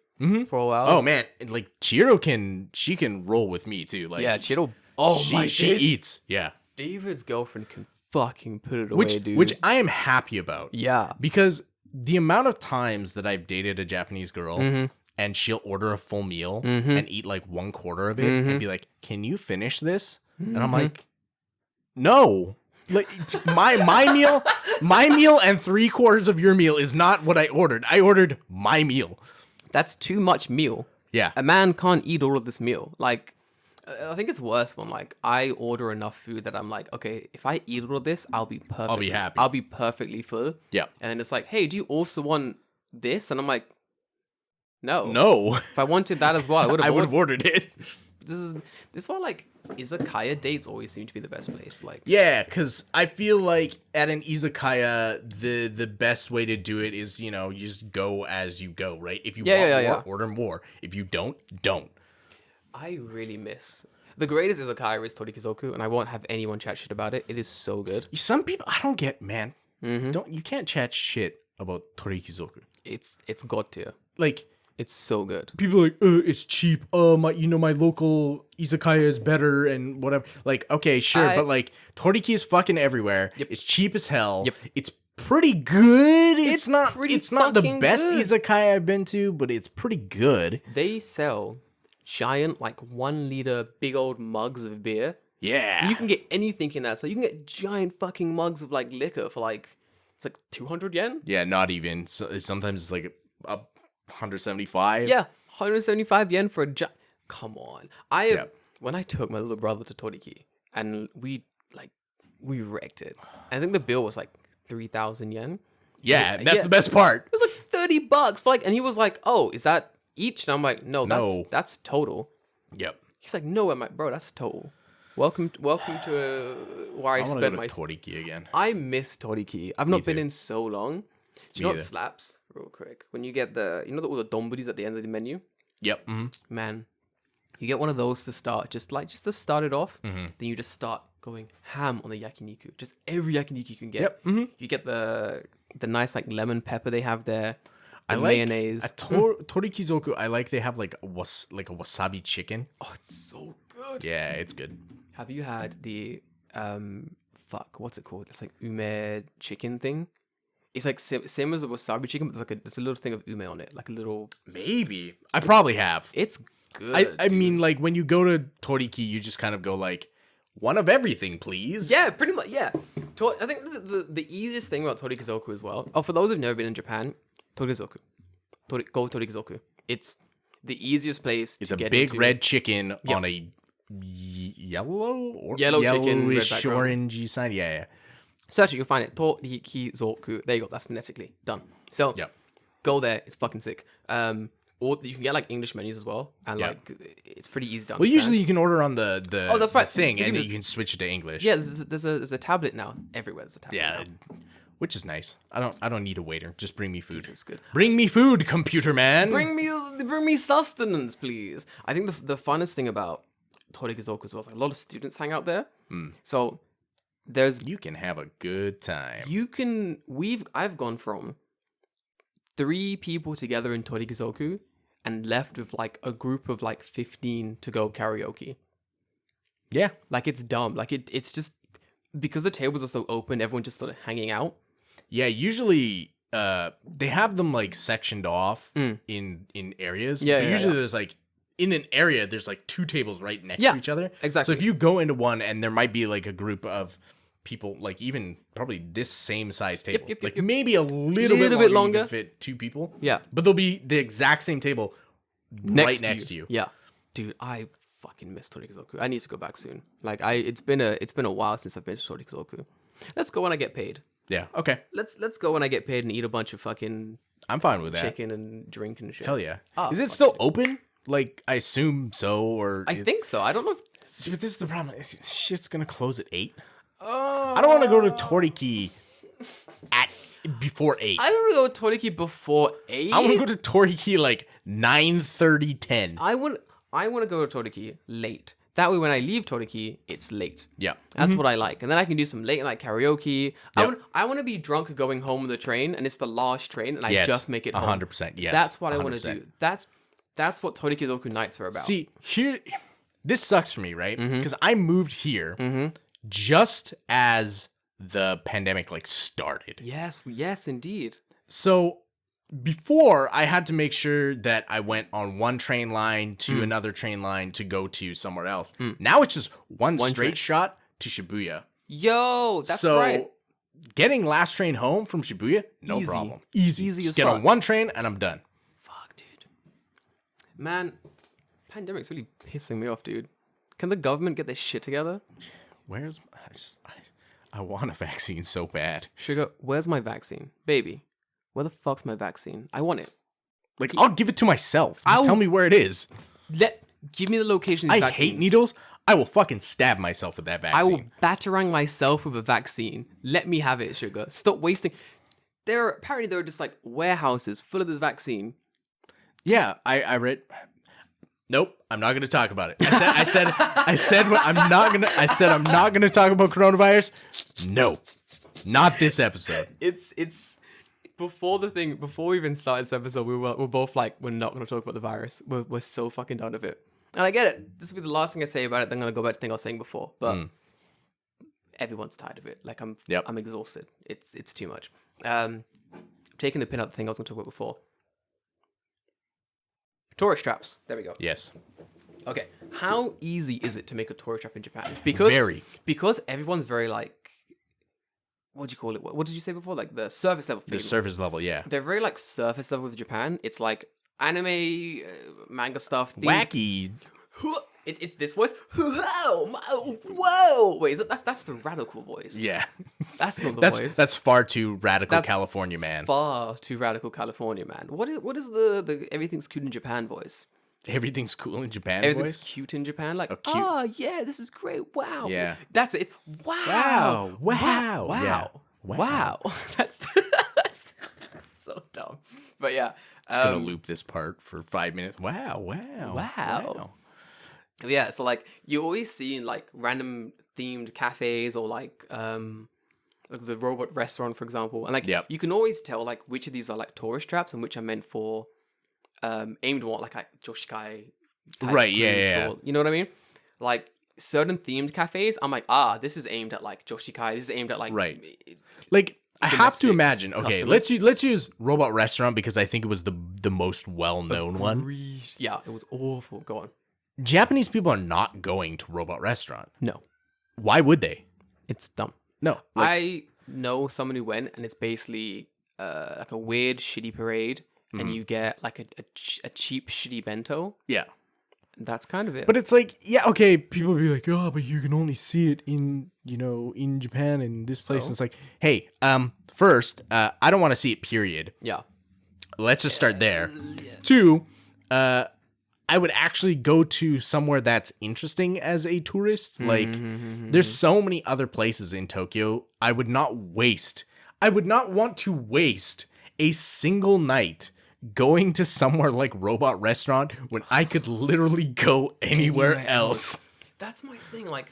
for a while. Oh man, and, like Chihiro can roll with me too. Like Chihiro. Oh she eats. Yeah. David's girlfriend can fucking put it away, dude. Which I am happy about. Yeah. Because the amount of times that I've dated a Japanese girl and she'll order a full meal and eat like 1/4 of it and be like, "Can you finish this?" And I'm like, "No." Like my meal and 3/4 of your meal is not what I ordered. I ordered my meal. That's too much meal. Yeah. A man can't eat all of this meal. Like, I think it's worse when like I order enough food that I'm like, okay, if I eat all of this, I'll be perfect. I'll be happy. I'll be perfectly full. Yeah. And then it's like, hey, do you also want this? And I'm like, no. No. If I wanted that as well, I would have ordered it. This is why like izakaya dates always seem to be the best place. Like, yeah, because I feel like at an izakaya, the best way to do it is, you just go as you go, right? If you want more, order more. If you don't. I really miss the greatest izakaya is Torikizoku, and I won't have anyone chat shit about it. It is so good. Some people I don't get, man. You can't chat shit about Torikizoku. It's god tier. Like, it's so good. People are like, it's cheap. My local izakaya is better and whatever. Like, okay, sure, but like Toriki is fucking everywhere. Yep. It's cheap as hell. Yep. It's pretty good. It's not the fucking best good. izakaya I've been to, but it's pretty good. They sell giant like 1 liter big old mugs of beer. Yeah. You can get anything in that. So you can get giant fucking mugs of like liquor for like it's like 200 yen. Yeah, not even. So sometimes it's like 175. Yeah, 175 yen for a come on. When I took my little brother to Toriki and we wrecked it. I think the bill was like 3,000 yen. Yeah, that's the best part. It was like $30 for and he was like, "Oh, is that each?" And I'm like, "No, that's total." Yep. He's like, "No," I'm like, "Bro, that's total." Welcome to where I spent my Toriki again. I miss Toriki. I've not been in so long. Do you know what slaps? Real quick. When you get all the donburis at the end of the menu? Yep. Man, you get one of those to start, just to start it off. Then you just start going ham on the yakiniku. Just every yakiniku you can get. Yep. You get the nice like lemon pepper they have there. I like mayonnaise. At Torikizoku, I like they have like a wasabi chicken. Oh, it's so good. Yeah, it's good. Have you had the what's it called? It's like ume chicken thing. It's like same as a wasabi chicken, but there's a little thing of ume on it, like a little. Maybe I probably have. It's good. I mean, like when you go to Toriki, you just kind of go like, one of everything, please. Yeah, pretty much. Yeah, I think the easiest thing about Torikizoku as well. Oh, for those who've never been in Japan, Torikizoku, go Torikizoku. It's the easiest place. It's to a get big into. red chicken on a yellow chicken, red yellowish orangey sign. Yeah. Search it, you'll find it. Torikizoku. There you go. That's phonetically done. So go there. It's fucking sick. Or you can get like English menus as well, and like it's pretty easy to understand. Well, usually you can order on the that's right. thing, and you can switch it to English. Yeah, there's a tablet now. Everywhere there's a tablet. Yeah. Now. which is nice. I don't need a waiter. Just bring me food. It's good. Bring me food, computer man. Bring me sustenance, please. I think the funnest thing about Torikizoku as well is like a lot of students hang out there. So you can have a good time. I've gone from 3 people together in Torikizoku and left with like a group of like 15 to go karaoke. Yeah. Like it's dumb. Like it's just because the tables are so open, everyone just sort of hanging out. Yeah, usually they have them like sectioned off in areas. Yeah, but yeah, usually yeah. there's like in an area there's like 2 tables right next to each other. Exactly. So if you go into one and there might be like a group of people like even probably this same size table. Like maybe a little bit longer to fit 2 people. Yeah. But they'll be the exact same table right next to you. Yeah. Dude, I fucking miss Torikizoku. I need to go back soon. Like it's been a while since I've been to Torikizoku. Let's go when I get paid. Yeah. Okay. Let's go when I get paid and eat a bunch of fucking I'm fine with that. chicken and drink and shit. Hell yeah. Oh, is it still open? Like I assume so or I think so. I don't know if see, but this is the problem. Shit's gonna close at 8. I don't want to go to Toriki at before 8. I don't want to go to Toriki before 8. I want to go to Toriki like 9:30, 10. I want to go to Toriki late. That way when I leave Toriki, it's late. Yeah. That's what I like. And then I can do some late night karaoke. Yep. I want to be drunk going home on the train and it's the last train and I just make it home. 100%. Yes. That's what I want to do. That's what Torikizoku nights are about. See, here this sucks for me, right? Because I moved here just as the pandemic like started. Yes, indeed. So before I had to make sure that I went on one train line to another train line to go to somewhere else. Now it's just one straight shot to Shibuya. Yo, that's so, right. Getting last train home from Shibuya, no Easy. problem. Easy Just as get fuck. on one train and I'm done. Fuck, dude. Man, pandemic's really pissing me off, dude. Can the government get their shit together? Where's I want a vaccine so bad. Sugar, where's my vaccine? Baby, where the fuck's my vaccine? I want it. Like, I'll give it to myself. Just tell me where it is. Give me the location of these I vaccines. hate needles. I will fucking stab myself with that vaccine. I will batarang myself with a vaccine. Let me have it, Sugar. Stop wasting. Apparently there are just like warehouses full of this vaccine. Yeah, I read. Nope, I'm not going to talk about it. I said I'm not going to talk about coronavirus. No, not this episode. It's before we even started this episode, we're both like, we're not going to talk about the virus. We're so fucking done with it. And I get it. This will be the last thing I say about it. Then I'm going to go back to the thing I was saying before. But everyone's tired of it. Like I'm exhausted. It's too much. Taking the pin out the thing I was going to talk about before. Tourist traps. There we go. Yes. Okay. How easy is it to make a tourist trap in Japan? Because everyone's very like, what do you call it? What did you say before? Like the surface level thing. The surface level, yeah. They're very like surface level with Japan. It's like anime, manga stuff. Wacky. It's this voice. Whoa! Wait, that's the radical voice. Yeah. That's not the voice. That's far too radical California man. Far too radical California man. What is the everything's cute in Japan voice? Everything's cool in Japan Everything's voice? cute in Japan. Like, cute. Yeah, this is great. Wow. Yeah. That's it. Wow. Wow. Yeah. Wow. That's so dumb. But yeah. Just gonna loop this part for 5 minutes. Wow. Yeah, so like you always see in like random themed cafes or like the robot restaurant, for example, and like you can always tell like which of these are like tourist traps and which are meant for aimed more like Joshikai type right, yeah. Or, you know what I mean? Like certain themed cafes, I'm like, this is aimed at like Joshikai. This is aimed at like like I have to imagine. Okay, customers. let's use Robot Restaurant because I think it was the most well known one. Yeah, it was awful. Go on. Japanese people are not going to Robot Restaurant. No. Why would they? It's dumb. No. I know someone who went, and it's basically like a weird, shitty parade, and you get like a cheap, shitty bento. Yeah. That's kind of it. But it's like, yeah, okay, people will be like, oh, but you can only see it in Japan and this place. And it's like, hey, first, I don't want to see it, period. Yeah. Let's just start there. Yeah. 2, I would actually go to somewhere that's interesting as a tourist. Like, there's so many other places in Tokyo. I would not waste I would not want to waste a single night going to somewhere like Robot Restaurant when I could literally go anywhere else. That's my thing. Like,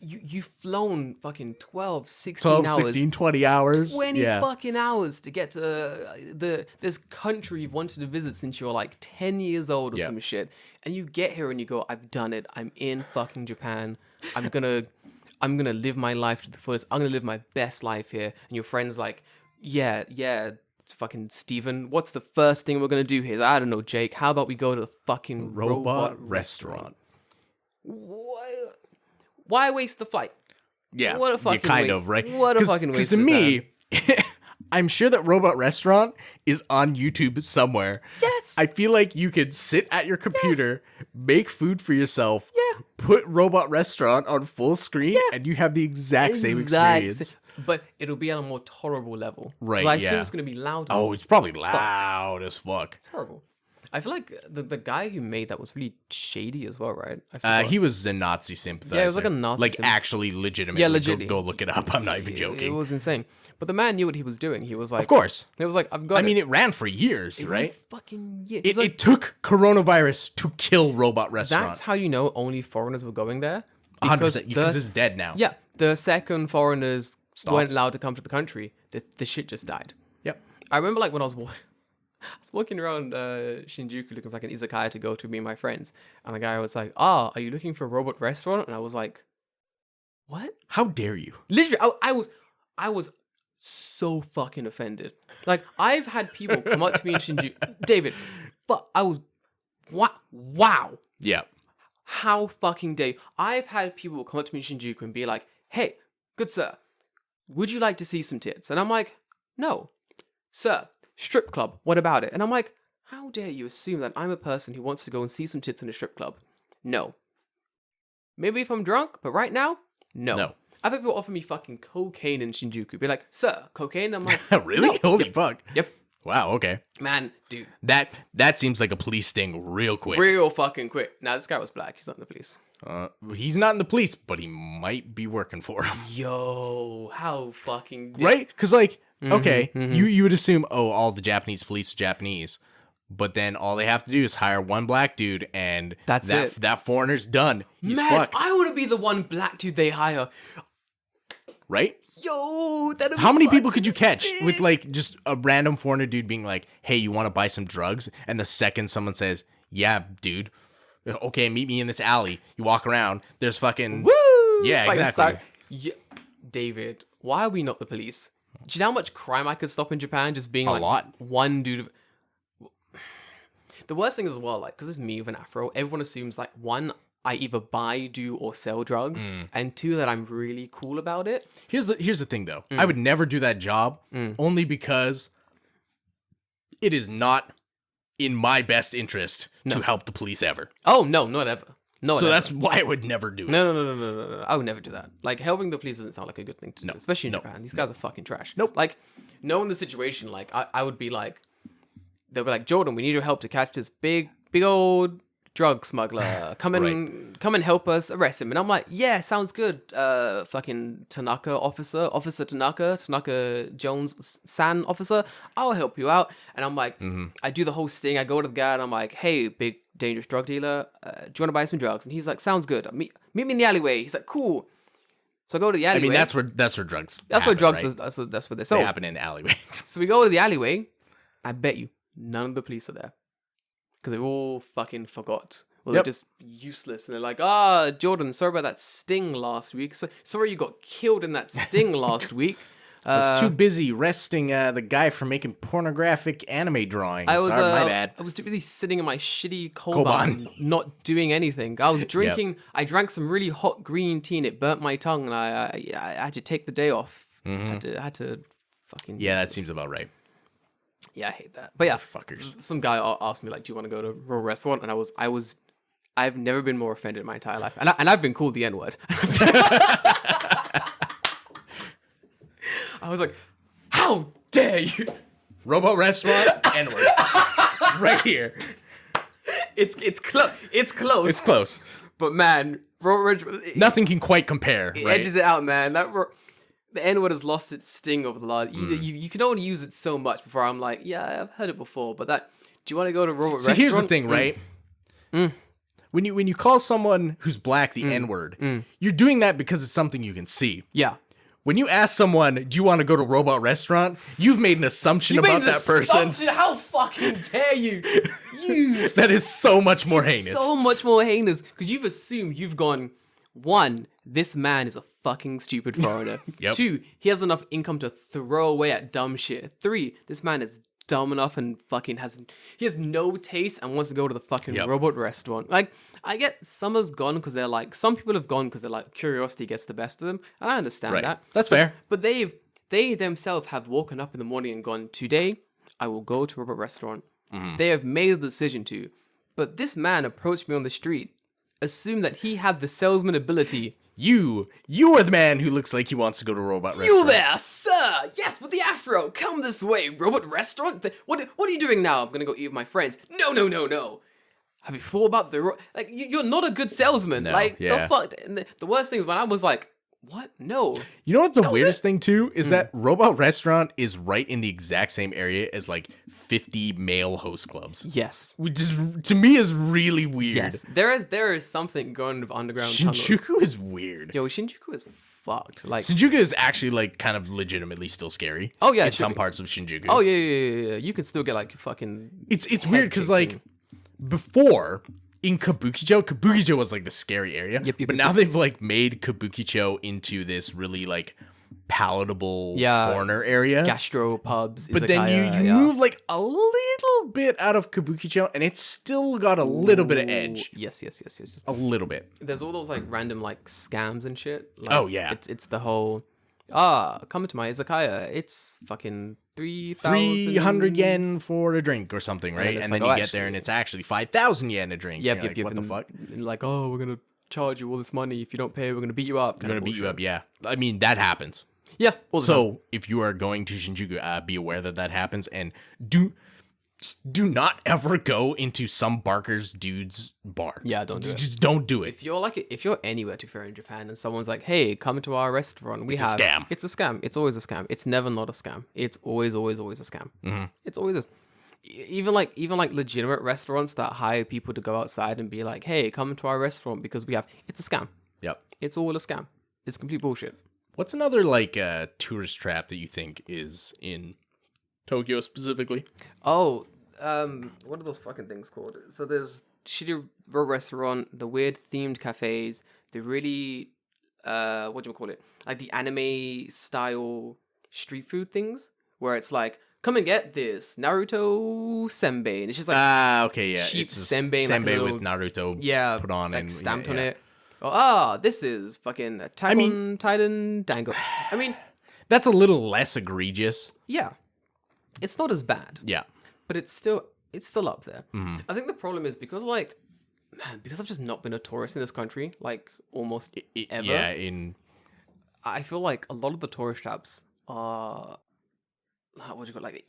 you've flown fucking 12, 16 hours. 16, 20 hours. 20 fucking hours to get to this country you've wanted to visit since you were like 10 years old or some shit. And you get here and you go, I've done it. I'm in fucking Japan. I'm gonna live my life to the fullest. I'm gonna live my best life here. And your friend's like, yeah, fucking Steven, what's the first thing we're gonna do here? I don't know, Jake. How about we go to the fucking robot restaurant? Why waste the flight? Yeah, what a fucking kind of, right? What a fucking waste. Because to me, I'm sure that Robot Restaurant is on YouTube somewhere. Yes. I feel like you could sit at your computer, make food for yourself, put Robot Restaurant on full screen, and you have the exact same experience. But it'll be on a more tolerable level. Right, I assume it's going to be loud. Oh, it's probably loud as fuck. It's horrible. I feel like the guy who made that was really shady as well, right? He was a Nazi sympathizer. Yeah, it was like a Nazi actually legitimately. Yeah, legit. Go look it up. I'm not even joking. It was insane. But the man knew what he was doing. He was like... Of course. It was like, I've got it ran for years, right? Fucking years. It took coronavirus to kill Robot Restaurant. That's how you know only foreigners were going there. 100%, because it's dead now. Yeah, the second foreigners weren't allowed to come to the country, the shit just died. Yep. I remember like when I was walking around Shinjuku looking for like an izakaya to go to, me and my friends, and the guy was like, are you looking for a robot restaurant? And I was like, what? How dare you? Literally, I was so fucking offended. Like, I've had people come up to me in Shinjuku. David, but I was, wow. Yeah. How fucking dare you? I've had people come up to me in Shinjuku and be like, hey, good sir, would you like to see some tits? And I'm like, no. Sir, strip club, what about it? And I'm like, how dare you assume that I'm a person who wants to go and see some tits in a strip club? No. Maybe if I'm drunk, but right now, no. I've had people offer me fucking cocaine in Shinjuku. Be like, sir, cocaine? I'm like, really? No. Holy fuck. Yep. Wow, okay. Man, dude. That seems like a police sting real quick. Real fucking quick. Now, this guy was black. He's not in the police. He's not in the police, but he might be working for him. Yo, how fucking... Right? Because, like, okay, you would assume, all the Japanese police are Japanese. But then all they have to do is hire one black dude, and that's it. That foreigner's done. He's Man, fucked. I want to be the one black dude they hire. Right? Yo, that'd be How many people could you catch sick. with like just a random foreigner dude being like, hey, you want to buy some drugs? And the second someone says, yeah, dude, okay, meet me in this alley. You walk around, there's fucking... Woo! Yeah, Fucking exactly. Yeah. David, why are we not the police? Do you know how much crime I could stop in Japan just being like lot. One dude? The worst thing is as well, like, because it's me with an afro, everyone assumes like, one, I either buy, do, or sell drugs, and two, that I'm really cool about it. Here's the thing though. I would never do that job only because it is not in my best interest to help the police ever. Oh no, not ever. No. So that's why I would never do it. No. I would never do that. Like, helping the police doesn't sound like a good thing to do, especially in Japan. These guys are fucking trash. Nope. Like, knowing the situation, like, I would be like, they'll be like, Jordan, we need your help to catch this big old drug smuggler. Come and help us arrest him. And I'm like, yeah, sounds good. Fucking Tanaka Officer Tanaka Jones San officer, I'll help you out. And I'm like, I do the whole sting. I go to the guy and I'm like, hey, big dangerous drug dealer, do you want to buy some drugs? And he's like, sounds good. Meet me in the alleyway. He's like, cool. So I go to the alleyway. I mean, that's where drugs. That's happen, where drugs. Right? That's where they're sold. They happen in the alleyway. So we go to the alleyway. I bet you none of the police are there because they all fucking forgot. Well, they're just useless, and they're like, Jordan, sorry about that sting last week. Sorry you got killed in that sting last week. I was too busy arresting the guy for making pornographic anime drawings. Sorry, my bad. I was too busy sitting in my shitty Koban, not doing anything. I was drinking. I drank some really hot green tea, and it burnt my tongue, and I had to take the day off. I had to fucking. Yeah, that seems about right. Yeah, I hate that. But yeah, fuckers. Some guy asked me like, "Do you want to go to a restaurant?" And I've never been more offended in my entire life, and I've been called the N-word. I was like, "How dare you!" Robo restaurant, N-word, right here. It's close. It's close. It's close. But man, nothing can quite compare. It right? edges it out, man. the N word has lost its sting over the last. You can only use it so much before I'm like, yeah, I've heard it before. But that, do you want to go to Robert Restaurant? So here's the thing, right? When you call someone who's black the N word, you're doing that because it's something you can see. Yeah. When you ask someone, do you want to go to Robot Restaurant? You've made an assumption about that person. How fucking dare you? That is so much more heinous. So much more heinous because you've assumed you've gone. 1, this man is a fucking stupid foreigner. Yep. 2, he has enough income to throw away at dumb shit. 3, this man is dumb enough and fucking has no taste and wants to go to the fucking Robot Restaurant. Like, I get some has gone because they're like, some people have gone because they're like, curiosity gets the best of them, and I understand that. That's fair. But they themselves have woken up in the morning and gone, today I will go to a Robot Restaurant. They have made the decision to. But this man approached me on the street, assumed that he had the salesman ability. You are the man who looks like he wants to go to Robot Restaurant. You there, sir! Yes, with the afro, come this way, Robot Restaurant. What are you doing now? I'm gonna go eat with my friends. No. Have you thought about like you're not a good salesman? No, like yeah. the fuck. The worst thing is when I was like, what? No. You know what the weirdest thing too is that Robot Restaurant is right in the exact same area as like 50 male host clubs. Yes. Which is, to me, is really weird. Yes. There is something going with underground tunnels. Shinjuku is weird. Yo, Shinjuku is fucked. Like Shinjuku is actually like kind of legitimately still scary. Oh yeah, in some parts of Shinjuku. Oh yeah. You can still get like fucking. It's weird because like before in Kabukicho was like the scary area. Yep, but now they've like made Kabukicho into this really like palatable foreigner area. Gastro pubs. But then you move like a little bit out of Kabukicho and it's still got a little bit of edge. Yes. A little bit. There's all those like random like scams and shit. Like, oh yeah. It's the whole come to my izakaya. It's fucking 300 yen for a drink or something, right? And then like, you get there and it's actually 5,000 yen a drink. Yep. Like, what the fuck? Like, oh, we're gonna charge you all this money. If you don't pay, we're gonna beat you up. We're gonna beat you up, yeah. I mean, that happens. Yeah. So if you are going to Shinjuku, be aware that happens, and do not ever go into some Barker's dude's bar. Yeah, don't do it. Just don't do it. If you're anywhere to fair in Japan and someone's like, hey, come to our restaurant, it's a scam. It's a scam. It's always a scam. It's never not a scam. It's always a scam. Mm-hmm. It's always a even like legitimate restaurants that hire people to go outside and be like, hey, come to our restaurant because it's a scam. Yep. It's all a scam. It's complete bullshit. What's another like tourist trap that you think is in Tokyo specifically? Oh, what are those fucking things called? So there's shitty restaurant, the weird themed cafes, the really what do you call it? Like the anime style street food things where it's like, come and get this Naruto senbei, and it's just like okay, yeah, cheap it's senbei, senbei like with Naruto put on like and stamped yeah, on yeah. it. Oh, this is fucking Attack on Titan Dango. I mean, that's a little less egregious. Yeah, it's not as bad. Yeah, but it's still up there. Mm-hmm. I think the problem is because I've just not been a tourist in this country, like almost ever. Yeah, I feel like a lot of the tourist traps are what do you call it? Like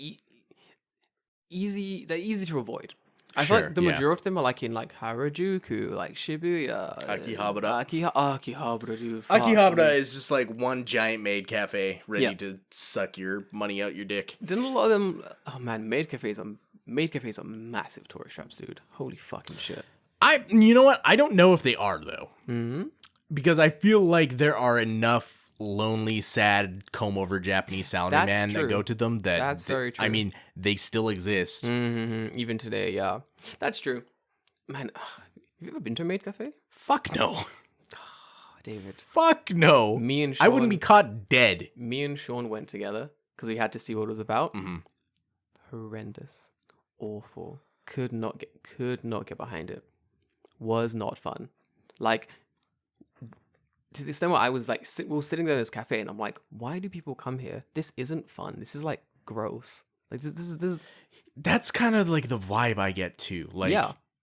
easy. They're easy to avoid. I feel like the majority of them are like in like Harajuku, like Shibuya, Akihabara. Akihabara, dude. Akihabara is just like one giant maid cafe ready to suck your money out your dick. Didn't a lot of them? Oh man, maid cafes are massive tourist traps, dude. Holy fucking shit. You know what? I don't know if they are though, because I feel like there are enough lonely, sad, comb-over Japanese salaryman that go to them. That's very true. I mean, they still exist. Mm-hmm. Even today, yeah. That's true. Man, have you ever been to a maid cafe? Fuck no. David. Fuck no. Me and Sean, I wouldn't be caught dead. Me and Sean went together because we had to see what it was about. Mm-hmm. Horrendous. Awful. Could not get behind it. Was not fun. Like, to the extent where I was like, we were sitting there in this cafe, and I'm like, why do people come here? This isn't fun. This is like gross. Like this is. That's kind of like the vibe I get too. Like,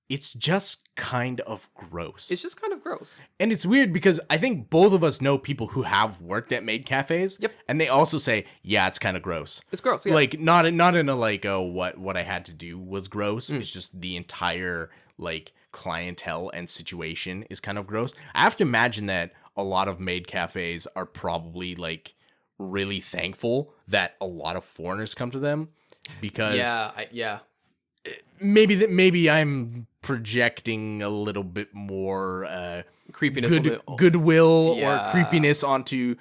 it's just kind of gross. It's just kind of gross. And it's weird because I think both of us know people who have worked at maid cafes. Yep. And they also say, yeah, it's kind of gross. It's gross. Yeah. Like not in a like, oh, what I had to do was gross. It's just the entire like clientele and situation is kind of gross. I have to imagine that a lot of maid cafes are probably like really thankful that a lot of foreigners come to them, because yeah. maybe I'm projecting a little bit more Creepiness on the goodwill or Yeah. creepiness onto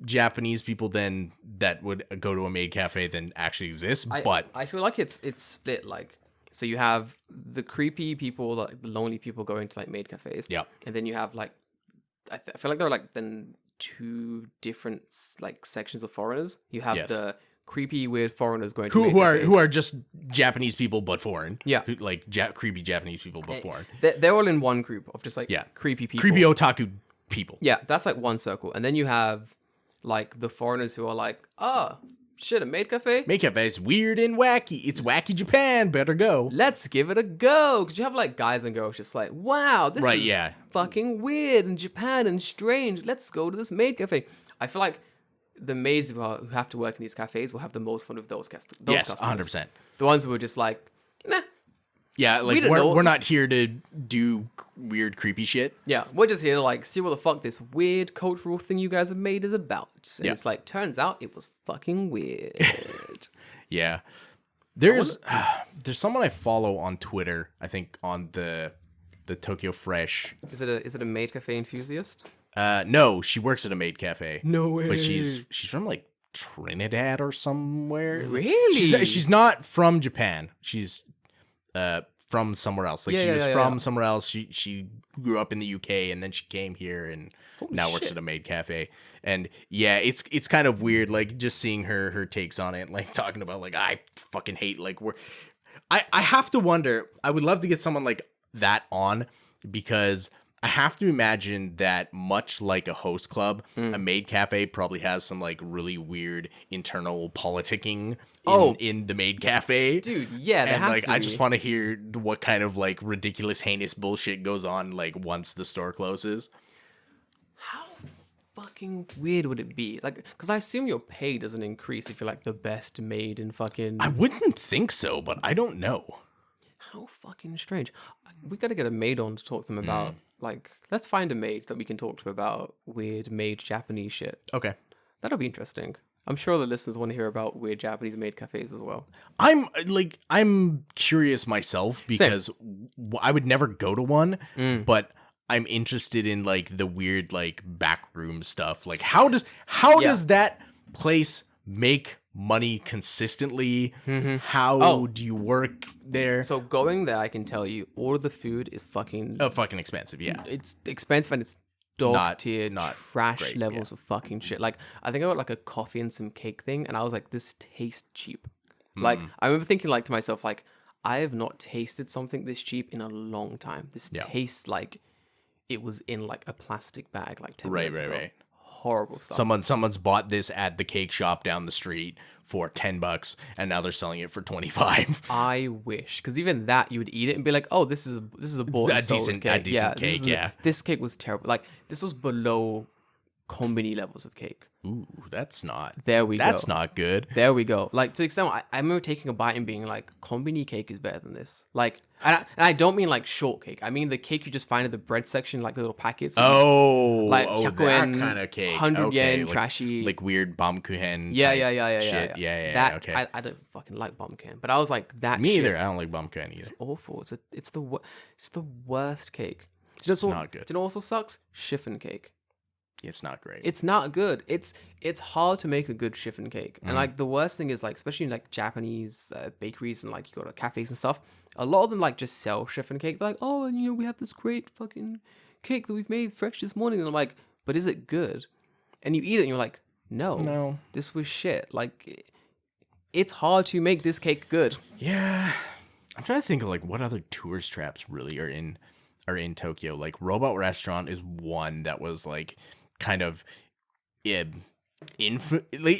Japanese people than that would go to a maid cafe than actually exists. But I feel like it's split, like, so you have the creepy people, like the lonely people going to like maid cafes. Yeah. And then you have like I feel like there are like then two different like sections of foreigners. You have Yes. the creepy weird foreigners going to maid who cafes. are just Japanese people but foreign. Yeah. Who, like creepy Japanese people but foreign. They're all in one group of just like creepy people. Creepy otaku people. Yeah, that's like one circle. And then you have like the foreigners who are like, oh, shit, a maid cafe? Maid cafe is weird and wacky. It's wacky Japan. Better go. Let's give it a go. Because you have like guys and girls just like, wow, this is fucking weird in Japan and strange. Let's go to this maid cafe. I feel like the maids who have to work in these cafes will have the most fun with those customers. Yes, 100%. The ones who are just like, meh. Yeah, like we're not here to do weird, creepy shit. Yeah, we're just here to like see what the fuck this weird cultural thing you guys have made is about. And it's like, turns out it was fucking weird. Yeah. There's someone I follow on Twitter, I think on the Tokyo Fresh. Is it a maid cafe enthusiast? No, she works at a maid cafe. No way. But she's from like Trinidad or somewhere. Really? She's not from Japan. She's from somewhere else. Like she was from somewhere else. She grew up in the UK and then she came here and now works at a maid cafe. And yeah, it's kind of weird, like just seeing her takes on it, like talking about like I fucking hate like I have to wonder. I would love to get someone like that on, because I have to imagine that much like a host club, a maid cafe probably has some like really weird internal politicking in the maid cafe. Dude, yeah, and like I just want to hear what kind of like ridiculous, heinous bullshit goes on like once the store closes. How fucking weird would it be? Like, because I assume your pay doesn't increase if you're like the best maid in fucking. I wouldn't think so, but I don't know. How fucking strange. We gotta get a maid on to talk to them about. Like, let's find a maid that we can talk to about weird maid Japanese shit. Okay. That'll be interesting. I'm sure the listeners want to hear about weird Japanese maid cafes as well. I'm curious myself, because I would never go to one, but I'm interested in like the weird like backroom stuff. Like how does that place make money consistently? How do you work there? So going there, I can tell you, all of the food is fucking expensive. Yeah, it's expensive and it's dog tier, not trash great, levels of fucking shit. Like, I think I got like a coffee and some cake thing, and I was like, this tastes cheap. Like, I remember thinking like to myself, like, I have not tasted something this cheap in a long time. This tastes like it was in like a plastic bag, like 10 minutes ago. Right. Horrible stuff. Someone's bought this at the cake shop down the street for $10, and now they're selling it for $25. I wish, because even that you would eat it and be like, "Oh, this is a bought and sold cake." A decent cake. This cake was terrible. Like, this was below combini levels of cake. Ooh, that's not. That's not good. There we go. Like, to the extent I remember taking a bite and being like, combini cake is better than this. Like, and I don't mean like shortcake. I mean the cake you just find in the bread section, like the little packets. Like that kind of cake. 100 yen, like, trashy. Like weird baumkuchen. Yeah. Shit. Yeah. That, okay. I don't fucking like baumkuchen, but I was like, that Me shit, either. I don't like baumkuchen either. It's awful. It's the worst cake. It's not good. Do you know what also sucks? Chiffon cake. It's not great. It's not good. It's hard to make a good chiffon cake. And like the worst thing is like, especially in like Japanese bakeries and like you go to cafes and stuff, a lot of them like just sell chiffon cake. They're like, oh, and we have this great fucking cake that we've made fresh this morning. And I'm like, but is it good? And you eat it and you're like, no, this was shit. Like, it's hard to make this cake good. Yeah. I'm trying to think of like what other tourist traps really are in Tokyo. Like Robot Restaurant is one that was like kind of it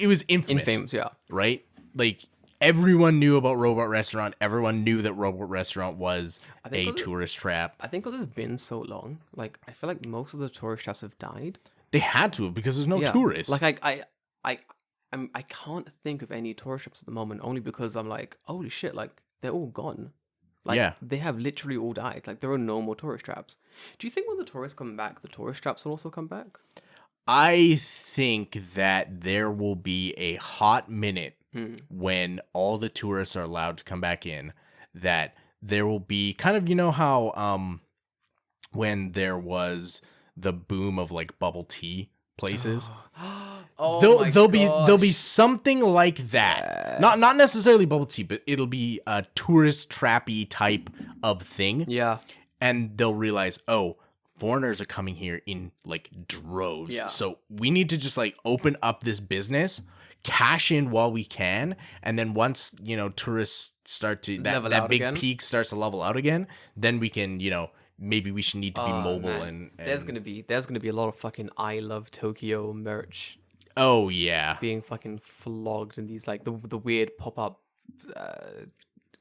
was infamous, yeah, right? Like everyone knew about Robot Restaurant. Everyone knew that Robot Restaurant was a tourist trap. I think because it's been so long, like I feel like most of the tourist traps have died. They had to have, because there's no tourists. Like I can't think of any tourist traps at the moment, only because I'm like, holy shit, like they're all gone. Like, they have literally all died. Like, there are no more tourist traps. Do you think when the tourists come back, the tourist traps will also come back? I think that there will be a hot minute when all the tourists are allowed to come back in, that there will be kind of, you know how when there was the boom of like bubble tea places. There'll be something like that. Yes. Not necessarily bubble tea, but it'll be a tourist trappy type of thing. Yeah. And they'll realize, oh, foreigners are coming here in like droves. Yeah. So we need to just like open up this business, cash in while we can, and then once, tourists start to that big again. peak starts to level out again, then we can, maybe we should need to be mobile and there's gonna be a lot of fucking I Love Tokyo merch oh yeah. being fucking flogged in these like the weird pop-up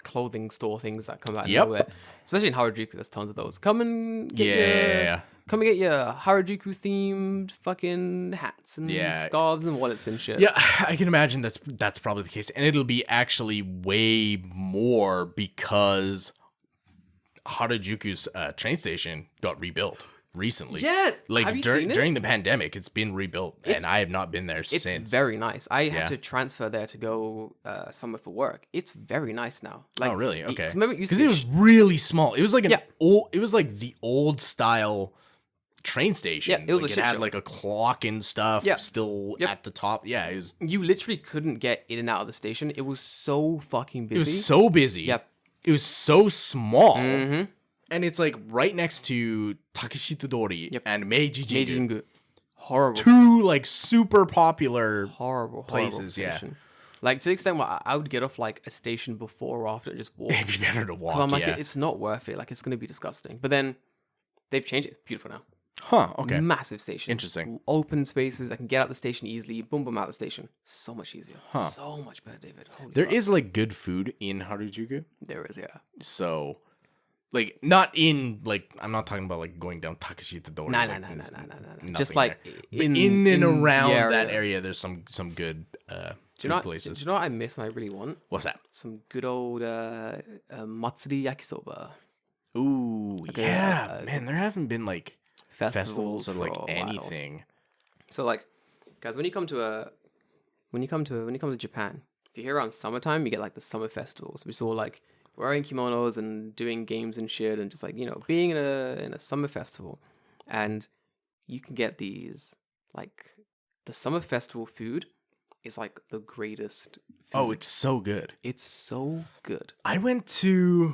clothing store things that come out of nowhere. Especially in Harajuku, there's tons of those. Come and get your Harajuku themed fucking hats and scarves and wallets and shit. Yeah, I can imagine that's probably the case. And it'll be actually way more because Harajuku's train station got rebuilt recently. Yes! Like Have you seen it? during the pandemic, it's been rebuilt, and I have not been there since. It's very nice. I had to transfer there to go somewhere for work. It's very nice now. Like, oh, really? Okay. Because it was really small. It was like it was like the old style train station. Yeah, it was like a it shit had show. like a clock and stuff still at the top. Yeah, it was. You literally couldn't get in and out of the station. It was so fucking busy. It was so busy. Yep. It was so small. Mm-hmm. And it's like right next to Takeshitadori and Meiji Jingu. Horrible. Two like super popular horrible places, station. Like to the extent where I would get off like a station before or after and just walk. It'd be better to walk. Because I'm like, it's not worth it. Like it's gonna be disgusting. But then they've changed it. It's beautiful now. Huh, okay. Massive station. Interesting. Open spaces. I can get out the station easily. Boom, boom, out the station. So much easier. Huh. So much better, David. Holy There fuck. is like good food in Harajuku. There is, yeah. So, like, not in, like, I'm not talking about like going down Takeshitadori. No. Nothing Just like there. in and around the that area, there's some good food places. Do you know what I miss and I really want? What's that? Some good old matsuri yakisoba. Ooh, yeah. Man, there haven't been like festivals or like for a while. anything. So like, guys, when you come to Japan, if you're here around summertime, you get like the summer festivals, which is all like wearing kimonos and doing games and shit, and just like being in a summer festival, and you can get these like the summer festival food is like the greatest food. Oh, it's so good. It's so good. I went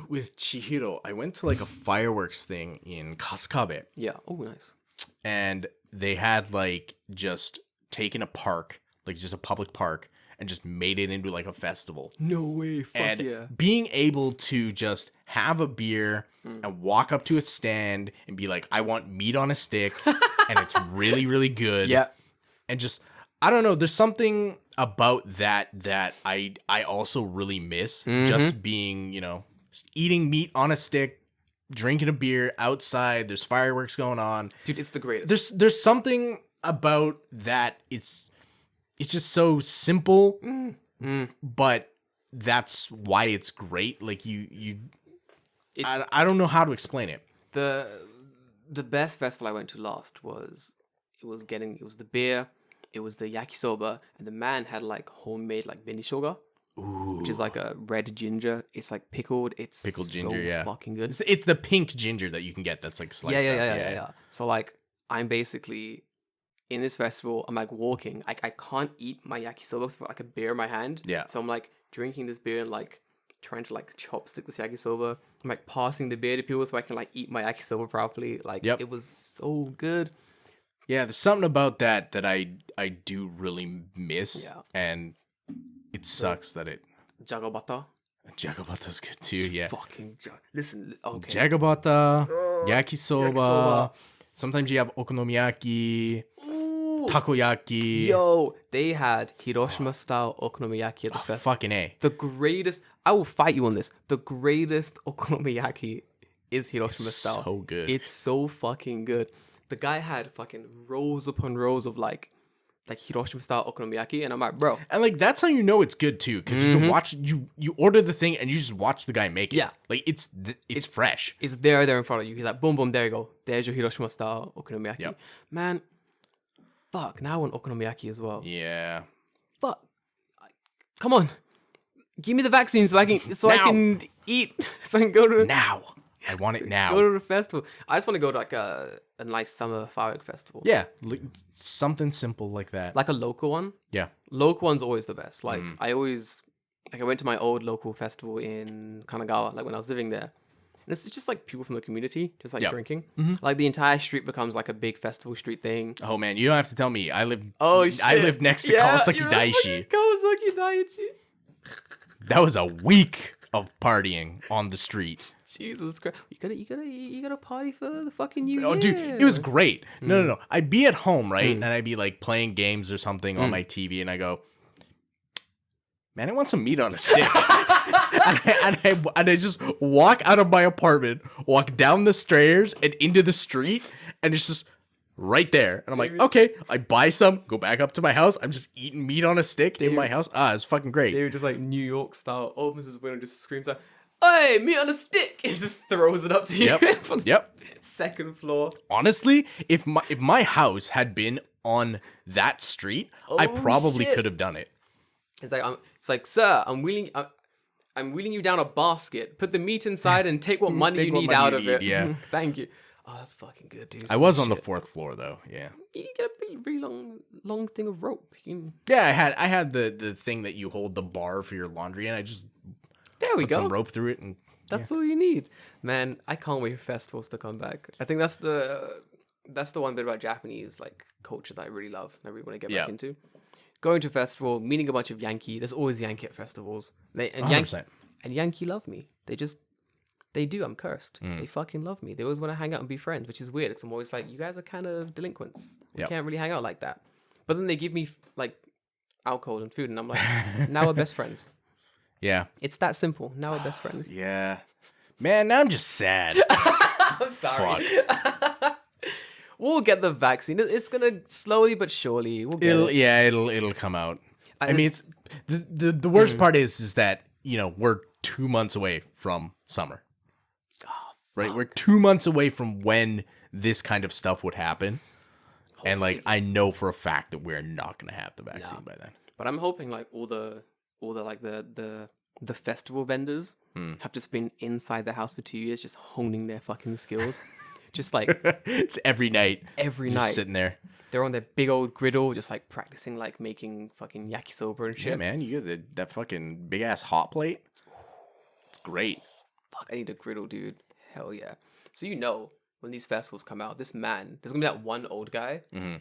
with Chihiro. I went to like a fireworks thing in Kasukabe. Yeah. Oh, nice. And they had like just taken a park, like just a public park, and just made it into like a festival. No way. Fuck And yeah. being able to just have a beer and walk up to a stand and be like, I want meat on a stick, and it's really, really good. Yeah. And just, I don't know, there's something about that I also really miss. Just being, just eating meat on a stick, drinking a beer outside, there's fireworks going on. Dude, it's the greatest. There's something about that. It's just so simple, but that's why it's great. Like I don't know how to explain it. The best festival I went to last was the beer, it was the yakisoba, and the man had like homemade like benishoga, which is like a red ginger. It's like pickled. It's Pickled so ginger, yeah. fucking good. It's the pink ginger that you can get that's like sliced up. Yeah. So like I'm basically in this festival. I'm like walking. I can't eat my yakisoba with like a beer in my hand. Yeah. So I'm like drinking this beer and like trying to like chopstick this yakisoba. I'm like passing the beer to people so I can like eat my yakisoba properly. Like it was so good. Yeah, there's something about that I do really miss. Yeah. And it sucks that it Jagabata. Jagabata's good too, yeah. Fucking listen, okay. Jagabata, yakisoba. Yakisoba. Sometimes you have okonomiyaki, Ooh. takoyaki. Yo, they had Hiroshima style okonomiyaki at the festival. Fucking A. The greatest. I will fight you on this. The greatest okonomiyaki is Hiroshima style. So good. It's so fucking good. The guy had fucking rows upon rows of like Hiroshima style okonomiyaki, and I'm like, bro. And like that's how you know it's good too, because you can watch you order the thing and you just watch the guy make it. Yeah. Like it's fresh. It's there in front of you. He's like, boom, boom, there you go. There's your Hiroshima style okonomiyaki. Yep. Man, Fuck, now I want okonomiyaki as well. Yeah. Fuck. Come on. Give me the vaccine so I can eat, so I can go to Now. I want it now. go to the festival. I just want to go to like a nice summer firework festival. Yeah, something simple like that. Like a local one. Yeah. Local one's always the best. Like I went to my old local festival in Kanagawa, like when I was living there. And it's just like people from the community, just like drinking. Like the entire street becomes like a big festival street thing. Oh man, you don't have to tell me. I live next to Yeah, Kawasaki you're Daishi. Kawasaki Daiichi. That was a week of partying on the street. Jesus Christ! You gotta party for the fucking New Year. Oh, dude, it was great. No. I'd be at home, right, and I'd be like playing games or something on my TV, and I go, "Man, I want some meat on a stick." and I just walk out of my apartment, walk down the stairs and into the street, and it's just right there. And I'm like, okay, I buy some, go back up to my house. I'm just eating meat on a stick in my house. It's fucking great. David just like New York style opens his window and just screams out, "Hey, meat on a stick!" He just throws it up to you. Yep. Second floor. Honestly, if my house had been on that street, I probably could have done it. It's like, sir, I'm wheeling you down a basket. Put the meat inside and take what money you need out of it. Yeah. Thank you. Oh, that's fucking good, dude. I was on the 4th floor though. Yeah. You get a really long thing of rope. Yeah, I had the thing that you hold the bar for your laundry, and I just put some rope through it, and that's all you need. Man, I can't wait for festivals to come back. I think that's the one bit about Japanese like culture that I really love and I really want to get back into. Going to a festival, meeting a bunch of Yankee. There's always Yankee at festivals. Yankee love me. They do. I'm cursed. They fucking love me. They always want to hang out and be friends, which is weird. Because I'm always like, you guys are kind of delinquents. We can't really hang out like that. But then they give me like alcohol and food, and I'm like, now we're best friends. Yeah. It's that simple. Now we're best friends. Yeah. Man, now I'm just sad. I'm sorry. Fuck. We'll get the vaccine. It's gonna slowly but surely. We'll get it. Yeah, it'll come out. I mean, it's the worst part is that we're 2 months away from summer. Right, we're 2 months away from when this kind of stuff would happen, and like I know for a fact that we're not gonna have the vaccine by then. But I'm hoping like all the like the festival vendors have just been inside the house for 2 years, just honing their fucking skills. Just like it's every night, just sitting there. They're on their big old griddle, just like practicing like making fucking yakisoba and shit. Yeah, man, you get that fucking big ass hot plate. It's great. Fuck, I need a griddle, dude. Hell yeah. So when these festivals come out, there's gonna be that one old guy. He's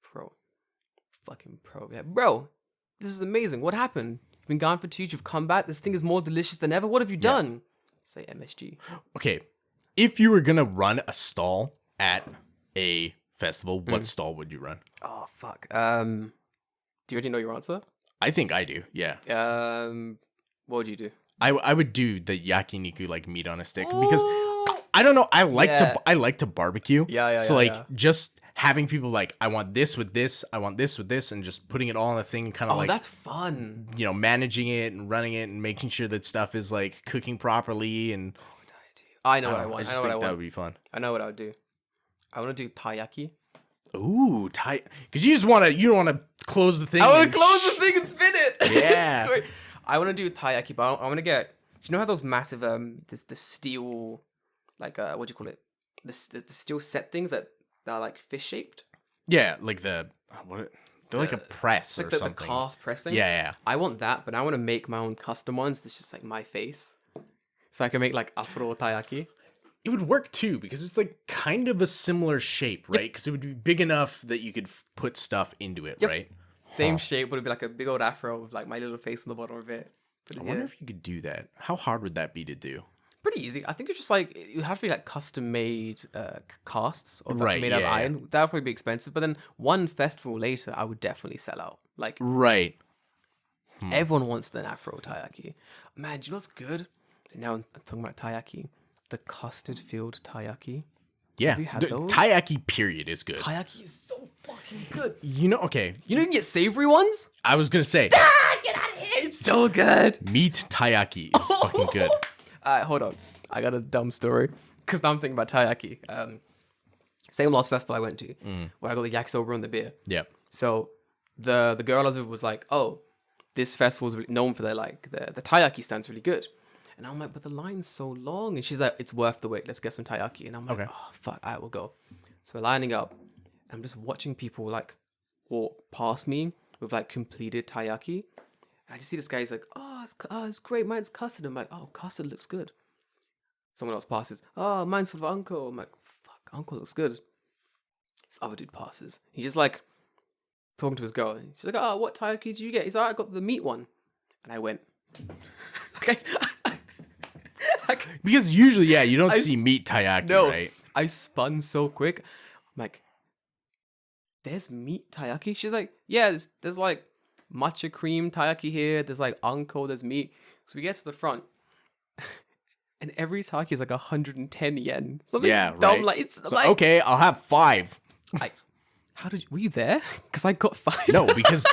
pro. Fucking pro. Yeah, bro, this is amazing. What happened? You've been gone for 2 years, you've come back. This thing is more delicious than ever. What have you done? Say MSG. Okay. If you were gonna run a stall at a festival, what stall would you run? Oh fuck. Do you already know your answer? I think I do. Yeah. What would you do? I would do the yakiniku, like meat on a stick, because I don't know. I like to barbecue. Yeah. Just having people like, I want this with this, I want this with this, and just putting it all in a thing, kind of like that's fun. Managing it and running it and making sure that stuff is like cooking properly and. I know what I want. I just think that would be fun. I know what I would do. I want to do taiyaki. Ooh, because you don't want to close the thing. I want to close the thing and spin it. Yeah. I want to do taiyaki, but I want to get. Do you know how those massive the steel, like what do you call it? The steel set things that are like fish shaped. Yeah, like they're like a press like or something. The cast press thing. Yeah. I want that, but I want to make my own custom ones. That's just like my face. So I can make like afro taiyaki. It would work too, because it's like kind of a similar shape, right? Because it would be big enough that you could put stuff into it, right? Same shape, would it be like a big old afro with like my little face on the bottom of it. I wonder if you could do that. How hard would that be to do? Pretty easy. I think it's just like you have to be like custom made casts or made out of iron. That would probably be expensive, but then one festival later, I would definitely sell out. Like everyone wants the afro taiyaki. Man, do you know what's good? Now I'm talking about taiyaki. The custard filled taiyaki. Yeah. Have you had those? Taiyaki period is good. Taiyaki is so fucking good. Okay. You know you can get savory ones? I was going to say. Get out of here. It's so good. Meat taiyaki is fucking good. Hold on. I got a dumb story. Because now I'm thinking about taiyaki. Same last festival I went to, where I got the yakisoba and the beer. Yep. So the girl I was with was like, oh, this festival is really known for their like the taiyaki stand's really good. And I'm like, but the line's so long. And she's like, it's worth the wait. Let's get some taiyaki. And I'm like, oh fuck, I will go. So we're lining up. And I'm just watching people like walk past me with like completed taiyaki. And I just see this guy. He's like, it's great. Mine's custard. I'm like, oh, custard looks good. Someone else passes. Oh, mine's for uncle. I'm like, fuck, uncle looks good. This other dude passes. He's just like talking to his girl. She's like, oh, what taiyaki did you get? He's like, I got the meat one. And I went, okay. Because usually, you don't see meat taiyaki, right? I spun so quick. I'm like, there's meat taiyaki? She's like, yeah, there's like matcha cream taiyaki here. There's like unko, there's meat. So we get to the front. And every taiyaki is like 110 yen. Something dumb. Right. Like, it's so, like, okay, I'll have 5. Were you there? Because I got 5. No, because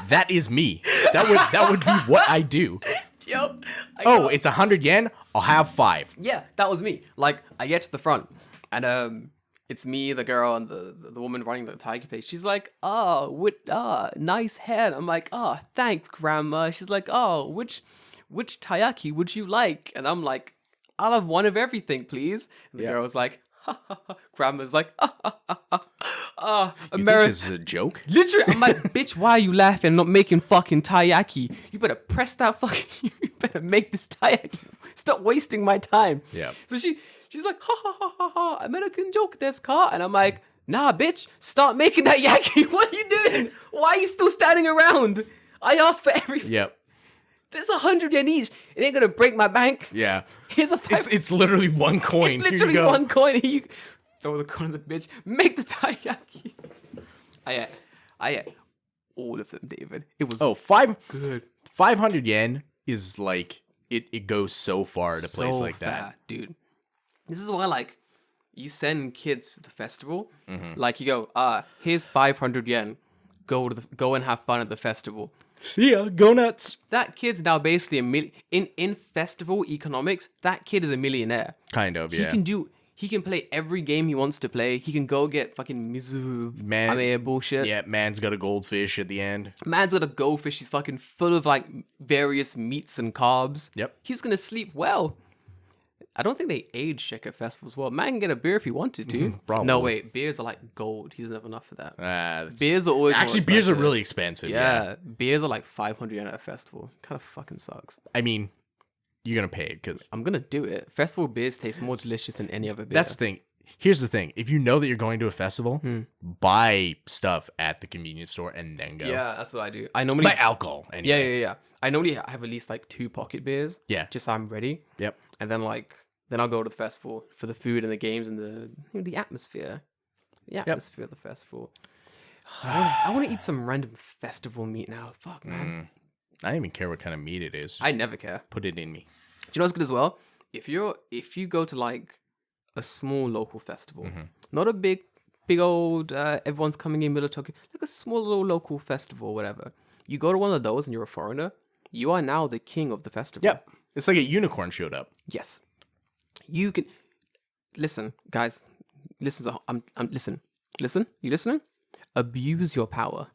that is me. That would be what I do. Yep. It's 100 yen. I'll have 5. Yeah, that was me. Like, I get to the front, and it's me, the girl, and the woman running the taiyaki place. She's like, nice head. I'm like, oh, thanks, grandma. She's like, oh, which taiyaki would you like? And I'm like, I'll have one of everything, please. And the girl was like, ha ha ha. Grandma's like, You think this is a joke? Literally, I'm like, bitch, why are you laughing? Not making fucking taiyaki. You better press that fucking. You better make this taiyaki. Stop wasting my time. Yeah. So she's like, ha ha ha ha ha. American joke, this car, and I'm like, nah, bitch, start making that yaki. What are you doing? Why are you still standing around? I asked for everything. Yep. There's 100 yen each. It ain't gonna break my bank. Yeah. Here's a 5. It's literally one coin. It's literally one coin. Here you throw the coin on the bitch. Make the taiyaki. I ate all of them, David. It was good. 500 yen is like it goes so far at a place like that, dude. This is why like you send kids to the festival. Like you go, here's 500 yen. Go and have fun at the festival. See ya, go nuts. That kid's now basically in festival economics. That kid is a millionaire. Kind of, yeah. He can play every game he wants to play. He can go get fucking mizu bullshit. Yeah, man's got a goldfish at the end. Man's got a goldfish. He's fucking full of like various meats and carbs. Yep. He's gonna sleep well. I don't think they age check at festivals well. Man can get a beer if he wanted to. Probably. No, wait. Beers are like gold. He doesn't have enough for that. Beers are always actually beers are really expensive. Yeah, beers are like 500 yen at a festival. Kind of fucking sucks. I mean, you're gonna pay it because I'm gonna do it. Festival beers taste more delicious than any other beer. That's the thing. Here's the thing: if you know that you're going to a festival, buy stuff at the convenience store and then go. Yeah, that's what I do. I normally buy alcohol. Anyway. Yeah. I normally have at least like 2 pocket beers. Yeah, just so I'm ready. Yep. And then I'll go to the festival for the food and the games and the atmosphere. The atmosphere of the festival. I want to eat some random festival meat now. Fuck, man. I don't even care what kind of meat it is. I never care. Put it in me. Do you know what's good as well? If you go to like a small local festival, not a big old everyone's coming in middle of Tokyo, like a small little local festival or whatever. You go to one of those and you're a foreigner, you are now the king of the festival. Yep. It's like a unicorn showed up. Yes. You can listen, guys. Listen. Listen. You listening? Abuse your power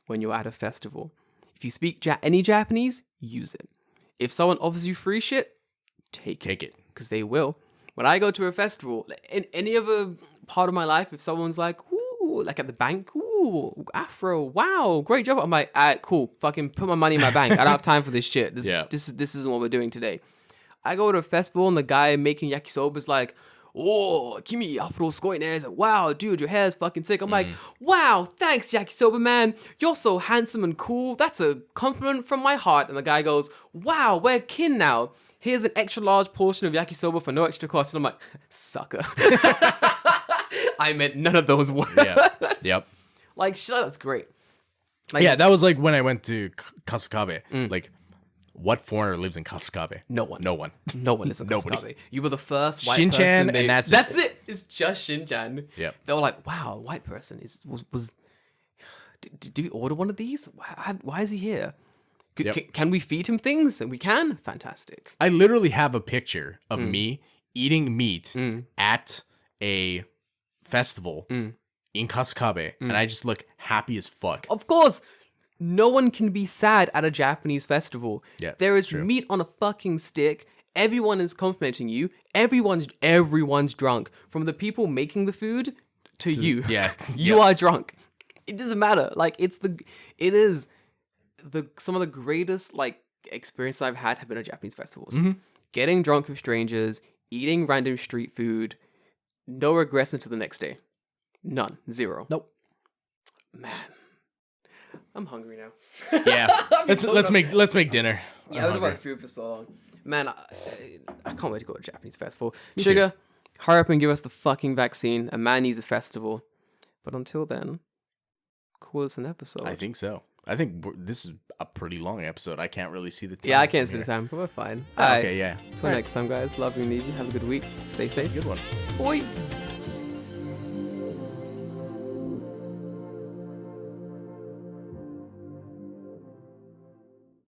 when you're at a festival. If you speak any Japanese, use it. If someone offers you free shit, take it because they will. When I go to a festival, in any other part of my life, if someone's like, "Ooh," like at the bank, "Ooh, Afro, wow, great job," I'm like, "All right, cool, fucking put my money in my bank. I don't have time for this shit. This isn't what we're doing today." I go to a festival and the guy making yakisoba is like, "Oh, Kimi, afro sugoi ne." He's like, "Wow, dude, your hair's fucking sick." I'm like, "Wow, thanks, yakisoba man. You're so handsome and cool. That's a compliment from my heart." And the guy goes, "Wow, we're kin now. Here's an extra large portion of yakisoba for no extra cost." And I'm like, "Sucker." I meant none of those words. Yeah. Yep. Like, shit, that's great. Like, yeah, that was like when I went to Kasukabe. Like, what foreigner lives in Kasukabe? No one. No one. No one lives in Kasukabe. Nobody. You were the first white Shinchan, person. and that's it. It's just Shinchan. Yep. They were like, "Wow, white person was. Do we order one of these? Why is he here? Can we feed him things? And we can. Fantastic." I literally have a picture of me eating meat at a festival in Kasukabe, and I just look happy as fuck. Of course, no one can be sad at a Japanese festival. Yeah, there is true. meat on a fucking stick. Everyone is complimenting you. Everyone's drunk. From the people making the food to you. Yeah. You are drunk. It doesn't matter. Like it is some of the greatest like experiences I've had have been at Japanese festivals. Getting drunk with strangers, eating random street food, no regrets until the next day. None. Zero. Nope. Man. I'm hungry now. Yeah. let's make dinner. Yeah, I've been about food for so long. Man, I can't wait to go to a Japanese festival. Sugar, hurry up and give us the fucking vaccine. A man needs a festival. But until then, call this an episode. I think so. I think this is a pretty long episode. I can't really see the time. Yeah, I can't see the time, but we're fine. Okay, yeah. Until next time, guys. Love you and leave you. Have a good week. Stay safe. Good one. Bye.